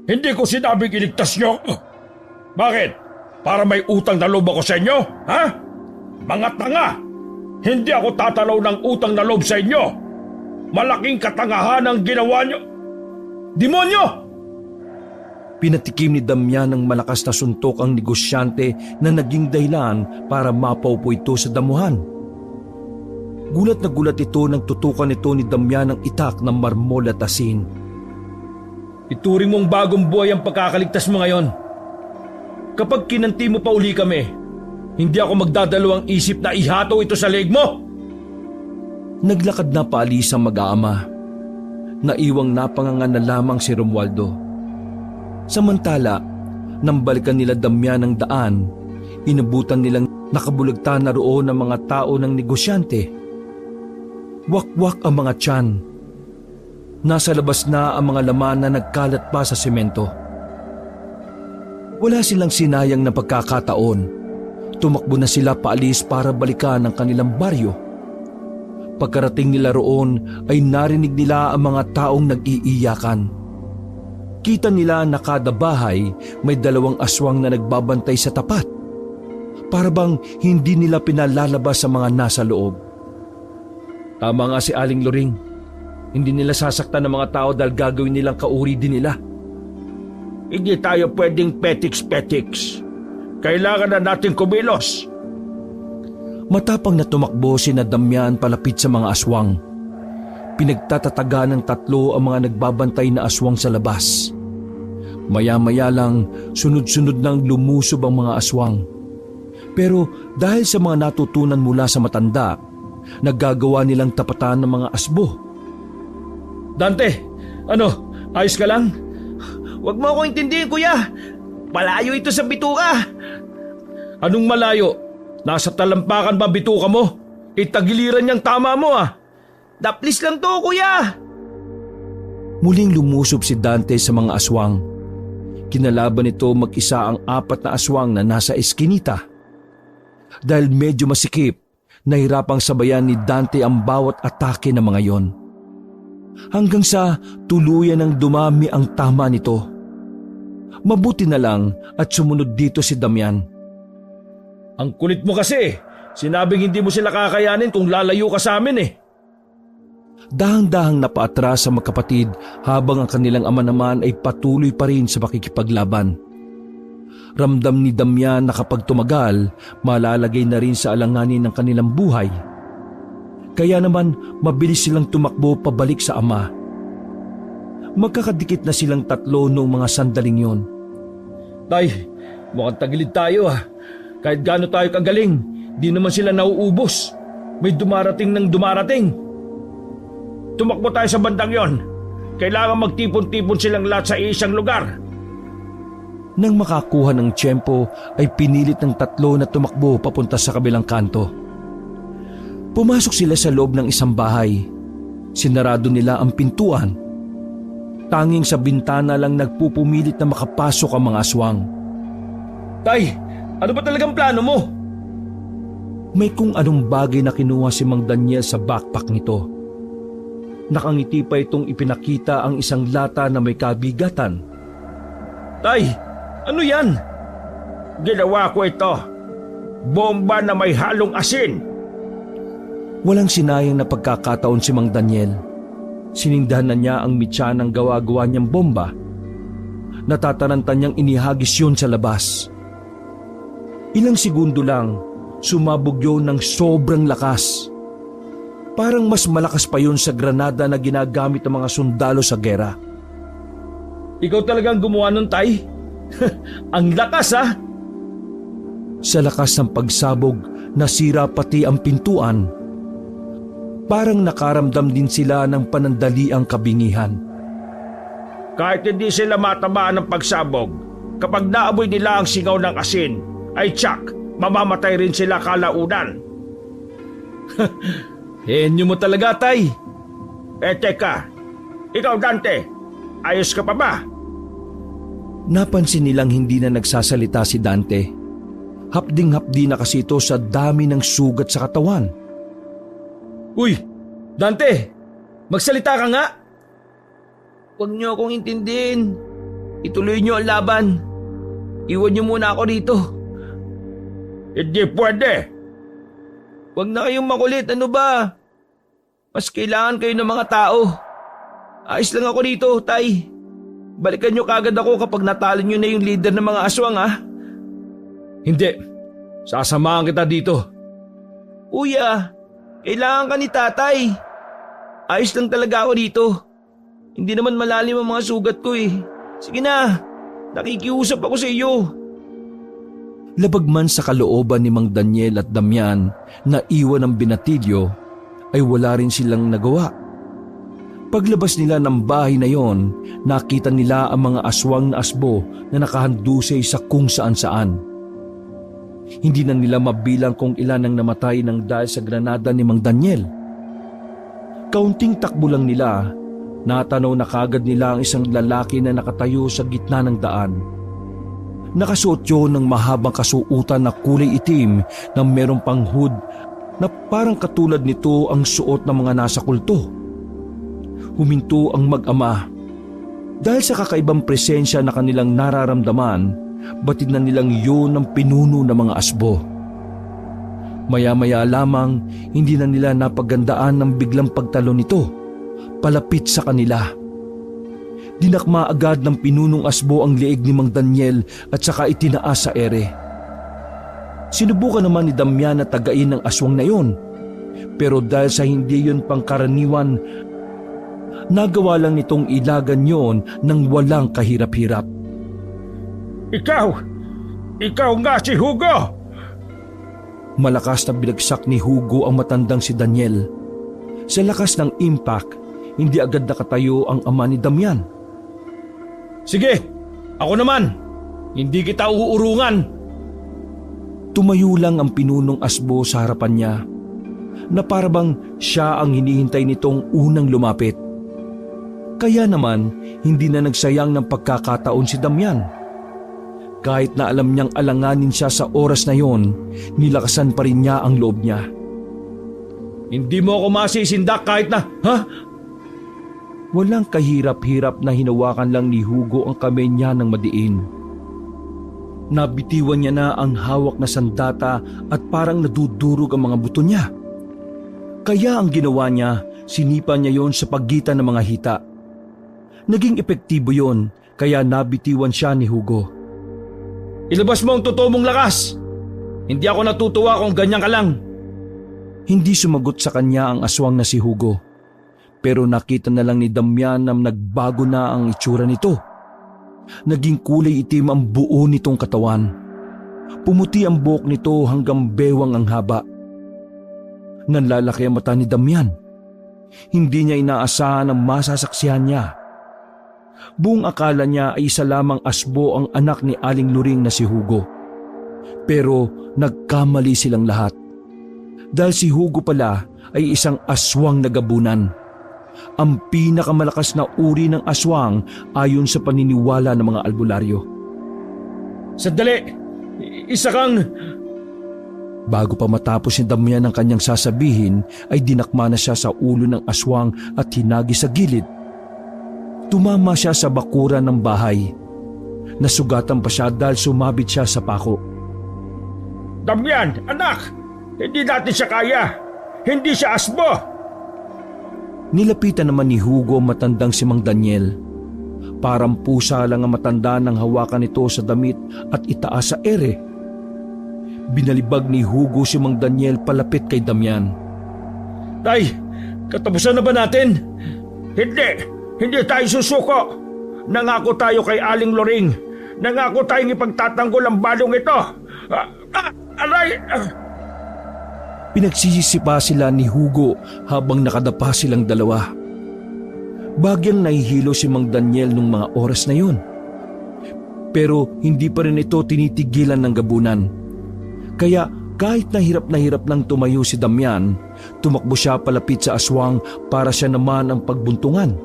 Hindi ko sinabing iligtas nyo. Bakit? Para may utang na loob ako sa inyo? Ha? Mga tanga! Hindi ako tatalaw ng utang na loob sa inyo. Malaking katangahan ang ginawa nyo. Demonyo! Pinatikim ni Damian ng malakas na suntok ang negosyante na naging dahilan para mapaupo ito sa damuhan. Gulat na gulat ito nang tutukan ito ni Damian ng itak ng marmol at asin. Ituring mong bagong buhay ang pagkakaligtas mo ngayon. Kapag kinanti mo pa uli kami, hindi ako magdadalawang isip na ihato ito sa leeg mo. Naglakad na paalis ang mag-aama. Naiwang napangangan na lamang si Romualdo. Samantala, nang balikan nila Damian ng daan, inabutan nilang nakabulagta na roon ang mga tao ng negosyante. Wakwak ang mga tiyan. Nasa labas na ang mga laman na nagkalat pa sa semento. Wala silang sinayang na pagkakataon. Tumakbo na sila paalis para balikan ang kanilang baryo. Pagkarating nila roon ay narinig nila ang mga taong nag-iiyakan. Kita nila na kada bahay may 2 aswang na nagbabantay sa tapat. Para bang hindi nila pinalalabas sa mga nasa loob. Tama nga si Aling Luring. Hindi nila sasaktan ng mga tao dahil gagawin nilang kauri din nila. Hindi tayo pwedeng petiks-petiks. Kailangan na natin kumilos. Matapang na tumakbo si Damian palapit sa mga aswang. Pinagtatataga ng 3 ang mga nagbabantay na aswang sa labas. Maya-maya lang, sunod-sunod nang lumusob ang mga aswang. Pero dahil sa mga natutunan mula sa matanda, naggagawa nilang tapatan ng mga asbo. Dante, ayos ka lang? Huwag mo ako intindihin, kuya. Malayo ito sa bituka. Anong malayo? Nasa talampakan ba bituka mo? Itagiliran niyang tama mo ah. Daplis lang to, kuya. Muling lumusob si Dante sa mga aswang. Kinalaban nito mag-isa ang 4 na aswang na nasa eskinita. Dahil medyo masikip, nahirapang sabayan ni Dante ang bawat atake ng mga yon. Hanggang sa tuluyan ng dumami ang tama nito. Mabuti na lang at sumunod dito si Damian. Ang kulit mo kasi. Sinabing hindi mo sila kakayanin kung lalayo ka sa amin eh. Dahang-dahang napaatras sa magkapatid habang ang kanilang ama naman ay patuloy pa rin sa pakikipaglaban. Ramdam ni Damian na kapag tumagal, malalagay na rin sa alanganin ng kanilang buhay. Kaya naman mabilis silang tumakbo pabalik sa ama. Magkakadikit na silang tatlo noong mga sandaling yon. Tay, mukhang tagilid tayo ah. Kahit gaano tayo kagaling, di naman sila nauubos. May dumarating ng dumarating. Tumakbo tayo sa bandang yon. Kailangan magtipon-tipon silang lahat sa isang lugar. Nang makakuha ng tiyempo ay pinilit ng tatlo na tumakbo papunta sa kabilang kanto. Pumasok sila sa loob ng isang bahay. Sinarado nila ang pintuan. Tanging sa bintana lang nagpupumilit na makapasok ang mga aswang. Tay, ano ba talagang plano mo? May kung anong bagay na kinuha si Mang Daniel sa backpack nito. Nakangiti pa itong ipinakita ang isang lata na may kabigatan. Tay, ano yan? Ginawa ko ito. Bomba na may halong asin. Walang sinayang na pagkakataon si Mang Daniel. Sinindahan na niya ang mitya ng gawa-gawa niyang bomba. Natataranta niyang inihagis yun sa labas. Ilang segundo lang, sumabog yun ng sobrang lakas. Parang mas malakas pa yun sa granada na ginagamit ng mga sundalo sa gera. Ikaw talagang gumawa nun, Tay? Ang lakas ah! Sa lakas ng pagsabog, nasira pati ang pintuan. Parang nakaramdam din sila ng panandaliang kabingihan. Kahit hindi sila matamaan ng pagsabog, kapag naamoy nila ang singaw ng asin, ay tsak, mamamatay rin sila kalaunan. Henyo mo talaga, Tay. Teka, ikaw Dante, ayos ka pa ba? Napansin nilang hindi na nagsasalita si Dante. Hapding-hapdi na kasi ito sa dami ng sugat sa katawan. Uy, Dante, magsalita ka nga. Huwag niyo akong intindihin. Ituloy niyo ang laban. Iwan niyo muna ako dito. Hindi pwede. Huwag na kayong makulit, ano ba? Mas kailangan kayo ng mga tao. Ayos lang ako dito, Tay. Balikan niyo kagad ako kapag natalo niyo na yung leader ng mga aswang, ha? Hindi, sasamahan kita dito. Kuya, kailangan ka ni Tatay. Ayos lang talaga ako dito. Hindi naman malalim ang mga sugat ko eh. Sige na, nakikiusap ako sa iyo. Labag man sa kalooban ni Mang Daniel at Damian na iwan ang binatilyo, ay wala rin silang nagawa. Paglabas nila ng bahay na yon, nakita nila ang mga aswang na asbo na nakahandusay sa kung saan-saan. Hindi na nila mabilang kung ilan ang namatay ng dahil sa granada ni Mang Daniel. Kaunting takbo lang nila, natanaw na kagad nila ang isang lalaki na nakatayo sa gitna ng daan. Nakasuot yun ng mahabang kasuutan na kulay itim na merong panghud na parang katulad nito ang suot ng mga nasa kulto. Huminto ang mag-ama. Dahil sa kakaibang presensya na kanilang nararamdaman, batid na nilang yun ang pinuno ng mga asbo. Maya-maya lamang, hindi na nila napagandaan ng biglang pagtalon nito, palapit sa kanila. Dinakma agad ng pinunong asbo ang leeg ni Mang Daniel at saka itinaas sa ere. Sinubukan naman ni Damian na tagain ng aswang na yon, pero dahil sa hindi yun pangkaraniwan, nagawa lang nitong ilagan yon ng walang kahirap-hirap. Ikaw nga si Hugo! Malakas na binagsak ni Hugo ang matandang si Daniel. Sa lakas ng impact, hindi agad nakatayo ang ama ni Damian. Sige, ako naman. Hindi kita uurungan. Tumayo lang ang pinunong asbo sa harapan niya, na parabang siya ang hinihintay nitong unang lumapit. Kaya naman, hindi na nagsayang ng pagkakataon si Damian. Kahit na alam niyang alanganin siya sa oras na yon, nilakasan pa rin niya ang loob niya. Hindi mo ako masisindak kahit na, ha? Walang kahirap-hirap na hinawakan lang ni Hugo ang kamay niya ng madiin. Nabitiwan niya na ang hawak na sandata at parang nadudurog ang mga buto niya. Kaya ang ginawa niya, sinipa niya yon sa pagitan ng mga hita. Naging epektibo yon, kaya nabitiwan siya ni Hugo. Ilabas mo ang totoo mong lakas! Hindi ako natutuwa kung ganyan ka lang. Hindi sumagot sa kanya ang aswang na si Hugo. Pero nakita na lang ni Damian na nagbago na ang itsura nito. Naging kulay itim ang buo nitong katawan. Pumuti ang buhok nito hanggang bewang ang haba. Nanlalaki ang mata ni Damian. Hindi niya inaasahan ang masasaksihan niya. Buong akala niya ay isa lamang asbo ang anak ni Aling Luring na si Hugo. Pero nagkamali silang lahat. Dahil si Hugo pala ay isang aswang na gabunan. Ang pinakamalakas na uri ng aswang ayon sa paniniwala ng mga albularyo. Sandali! Isa kang... Bago pa matapos ni Damian ang kanyang sasabihin ay dinakma na siya sa ulo ng aswang at hinagi sa gilid. Tumama siya sa bakuran ng bahay. Nasugatan pa siya dahil sumabit siya sa pako. Damian, anak! Hindi natin siya kaya! Hindi siya asbo! Nilapitan naman ni Hugo ang matandang si Mang Daniel. Parang pusa lang ang matanda nang hawakan nito sa damit at itaas sa ere. Binalibag ni Hugo si Mang Daniel palapit kay Damian. Tay, katapusan na ba natin? Hindi tayo susuko. Nangako tayo kay Aling Luring. Nangako tayong ipagtatanggol ang balong ito. Aray! Pinagsisisipa sila ni Hugo habang nakadapa silang dalawa. Bagyang nahihilo si Mang Daniel nung mga oras na yun. Pero hindi pa rin ito tinitigilan ng gabunan. Kaya kahit na hirap nang tumayo si Damian, tumakbo siya palapit sa aswang para siya naman ang pagbuntungan.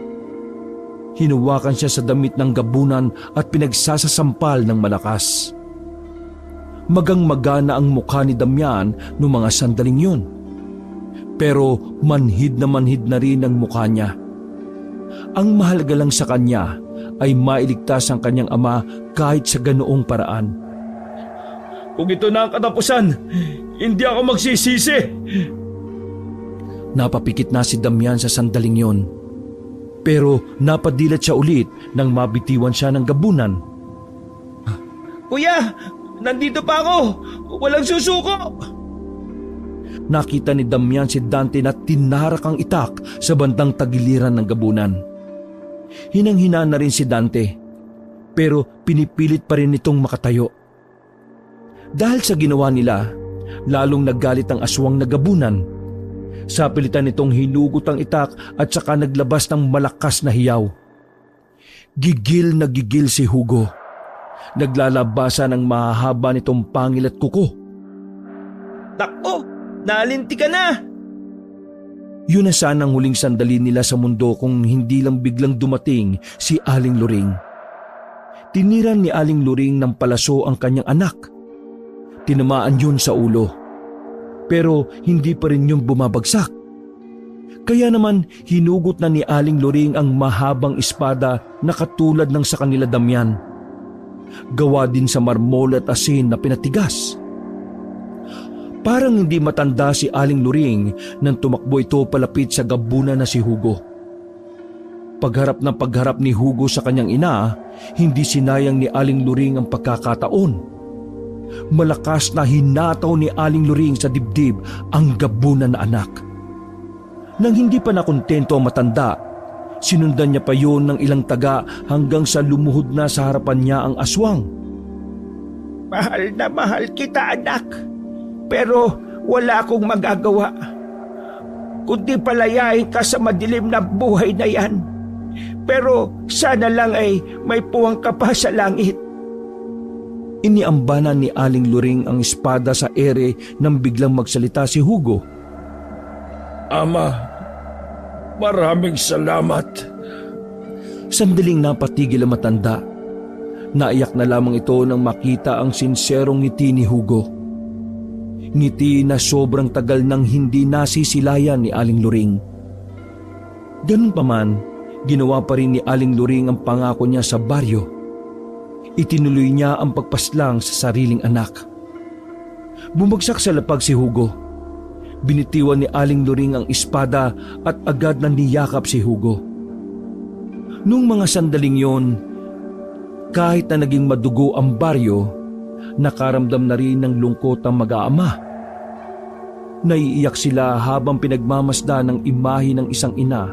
Hinuwakan siya sa damit ng gabunan at pinagsasasampal ng malakas. Magang-magana ang mukha ni Damian noong mga sandaling yun. Pero manhid na rin ang mukha niya. Ang mahalaga lang sa kanya ay mailigtas ang kanyang ama kahit sa ganoong paraan. Kung ito na ang katapusan, hindi ako magsisisi. Napapikit na si Damian sa sandaling yon. Pero napadilat siya ulit nang mabitiwan siya ng gabunan. Kuya! Nandito pa ako! Walang susuko! Nakita ni Damian si Dante na tinarak ang itak sa bandang tagiliran ng gabunan. Hinang-hina na rin si Dante, pero pinipilit pa rin itong makatayo. Dahil sa ginawa nila, lalong naggalit ang aswang na gabunan. Sa pilitan nitong hinugot ang itak at saka naglabas ng malakas na hiyaw. Gigil na gigil si Hugo. Naglalabasan ng mahahaba nitong pangil at kuko. Takbo! Nalinti ka na! Yun na sana ang huling sandali nila sa mundo kung hindi lang biglang dumating si Aling Luring. Tiniran ni Aling Luring ng palaso ang kanyang anak. Tinamaan yun sa ulo. Pero hindi pa rin yun bumabagsak. Kaya naman hinugot na ni Aling Luring ang mahabang espada na katulad ng sa kanila Damian. Gawa din sa marmol at asin na pinatigas. Parang hindi matanda si Aling Luring nang tumakbo ito palapit sa gabunan na si Hugo. Pagharap ng pagharap ni Hugo sa kanyang ina, hindi sinayang ni Aling Luring ang pagkakataon. Malakas na hinataw ni Aling Luring sa dibdib ang gabunan na anak. Nang hindi pa nakontento ang matanda, sinundan niya pa yon ng ilang taga hanggang sa lumuhod na sa harapan niya ang aswang. Mahal na mahal kita, anak. Pero wala akong magagawa. Kundi palayain ka sa madilim na buhay na yan. Pero sana lang ay may puwang ka pa sa langit. Iniambanan ni Aling Luring ang espada sa ere nang biglang magsalita si Hugo. Ama, maraming salamat. Sandaling napatigil ang matanda. Naiyak na lamang ito nang makita ang sinserong ngiti ni Hugo. Ngiti na sobrang tagal nang hindi nasisilayan ni Aling Luring. Ganun pa man, ginawa pa rin ni Aling Luring ang pangako niya sa baryo. Itinuloy niya ang pagpaslang sa sariling anak. Bumagsak sa lapag si Hugo. Binitiwan ni Aling Luring ang espada at agad na niyakap si Hugo. Nung mga sandaling yon, kahit na naging madugo ang baryo, nakaramdam na rin ng lungkot ang mag-aama. Naiiyak sila habang pinagmamasdan ng imahe ng isang ina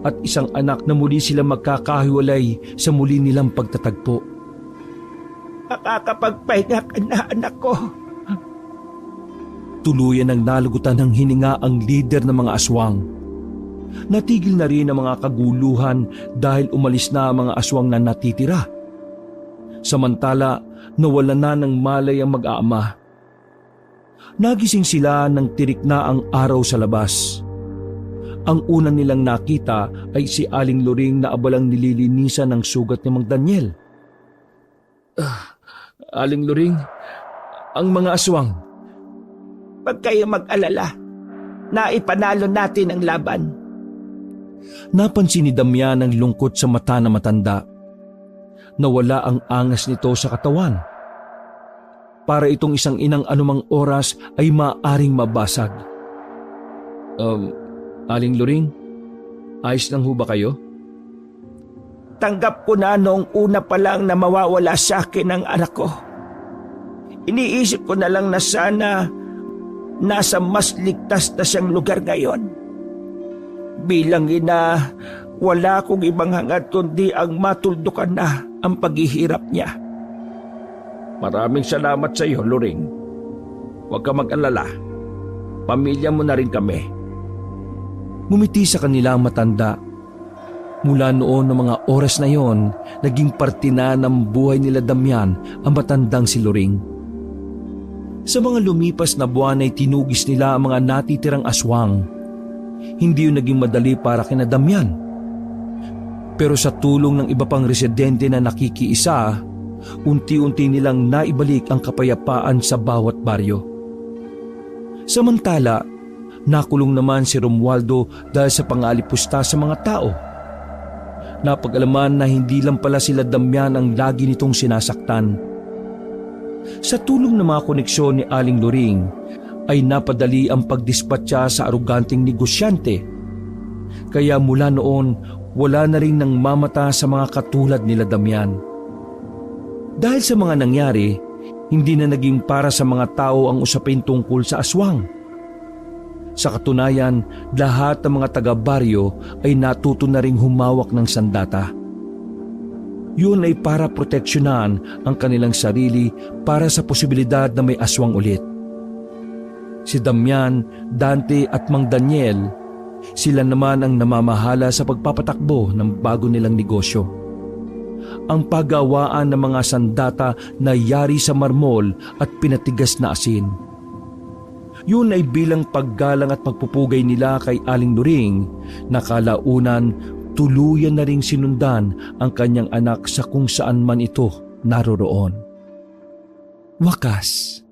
at isang anak na muli sila magkakahiwalay sa muli nilang pagtatagpo. Makakapagpahinga ka na, anak ko. Tuluyan ang nalugutan ng hininga ang lider ng mga aswang. Natigil na rin ang mga kaguluhan dahil umalis na ang mga aswang na natitira. Samantala, nawalan na ng malay ang mag-aama. Nagising sila nang tirik na ang araw sa labas. Ang una nilang nakita ay si Aling Luring na abalang nililinisan ng sugat ni Mang Daniel. Aling Luring, ang mga aswang. Huwag kayo mag-alala. Naipanalo natin ang laban. Napansin ni Damian ang lungkot sa mata na matanda. Nawala ang angas nito sa katawan. Para itong isang inang anumang oras ay maaring mabasag. Aling Luring, ayos lang ho ba kayo? Tanggap ko na noong una pa lang na mawawala sa akin ang anak ko. Iniisip ko na lang na sana nasa mas ligtas na siyang lugar ngayon. Bilang ina, wala akong ibang hangad kundi ang matuldukan na ang paghihirap niya. Maraming salamat sa iyo, Luring. Huwag ka mag-alala. Pamilya mo na rin kami. Ngumiti sa kanila ang matanda. Mula noon ng mga oras na yon, naging parte na ng buhay nila Damian ang matandang si Luring. Sa mga lumipas na buwan ay tinugis nila ang mga natitirang aswang. Hindi yun naging madali para kina Damian. Pero sa tulong ng iba pang residente na nakikiisa, unti-unti nilang naibalik ang kapayapaan sa bawat baryo. Samantala, nakulong naman si Romualdo dahil sa pangalipusta sa mga tao. Napag-alaman na hindi lang pala sila Damian ang lagi nitong sinasaktan. Sa tulong ng mga koneksyon ni Aling Luring, ay napadali ang pagdispatcha sa aruganting negosyante. Kaya mula noon, wala na rin nang mamata sa mga katulad nila Damian. Dahil sa mga nangyari, hindi na naging para sa mga tao ang usapin tungkol sa aswang. Sa katunayan, lahat ng mga taga-baryo ay natuto na ring humawak ng sandata. Yun ay para proteksyonan ang kanilang sarili para sa posibilidad na may aswang ulit. Si Damian, Dante at Mang Daniel, sila naman ang namamahala sa pagpapatakbo ng bago nilang negosyo. Ang paggawaan ng mga sandata na yari sa marmol at pinatigas na asin. Yun ay bilang paggalang at pagpupugay nila kay Aling Luring na kalaunan tuluyan na ring sinundan ang kanyang anak sa kung saan man ito naroroon. Wakas.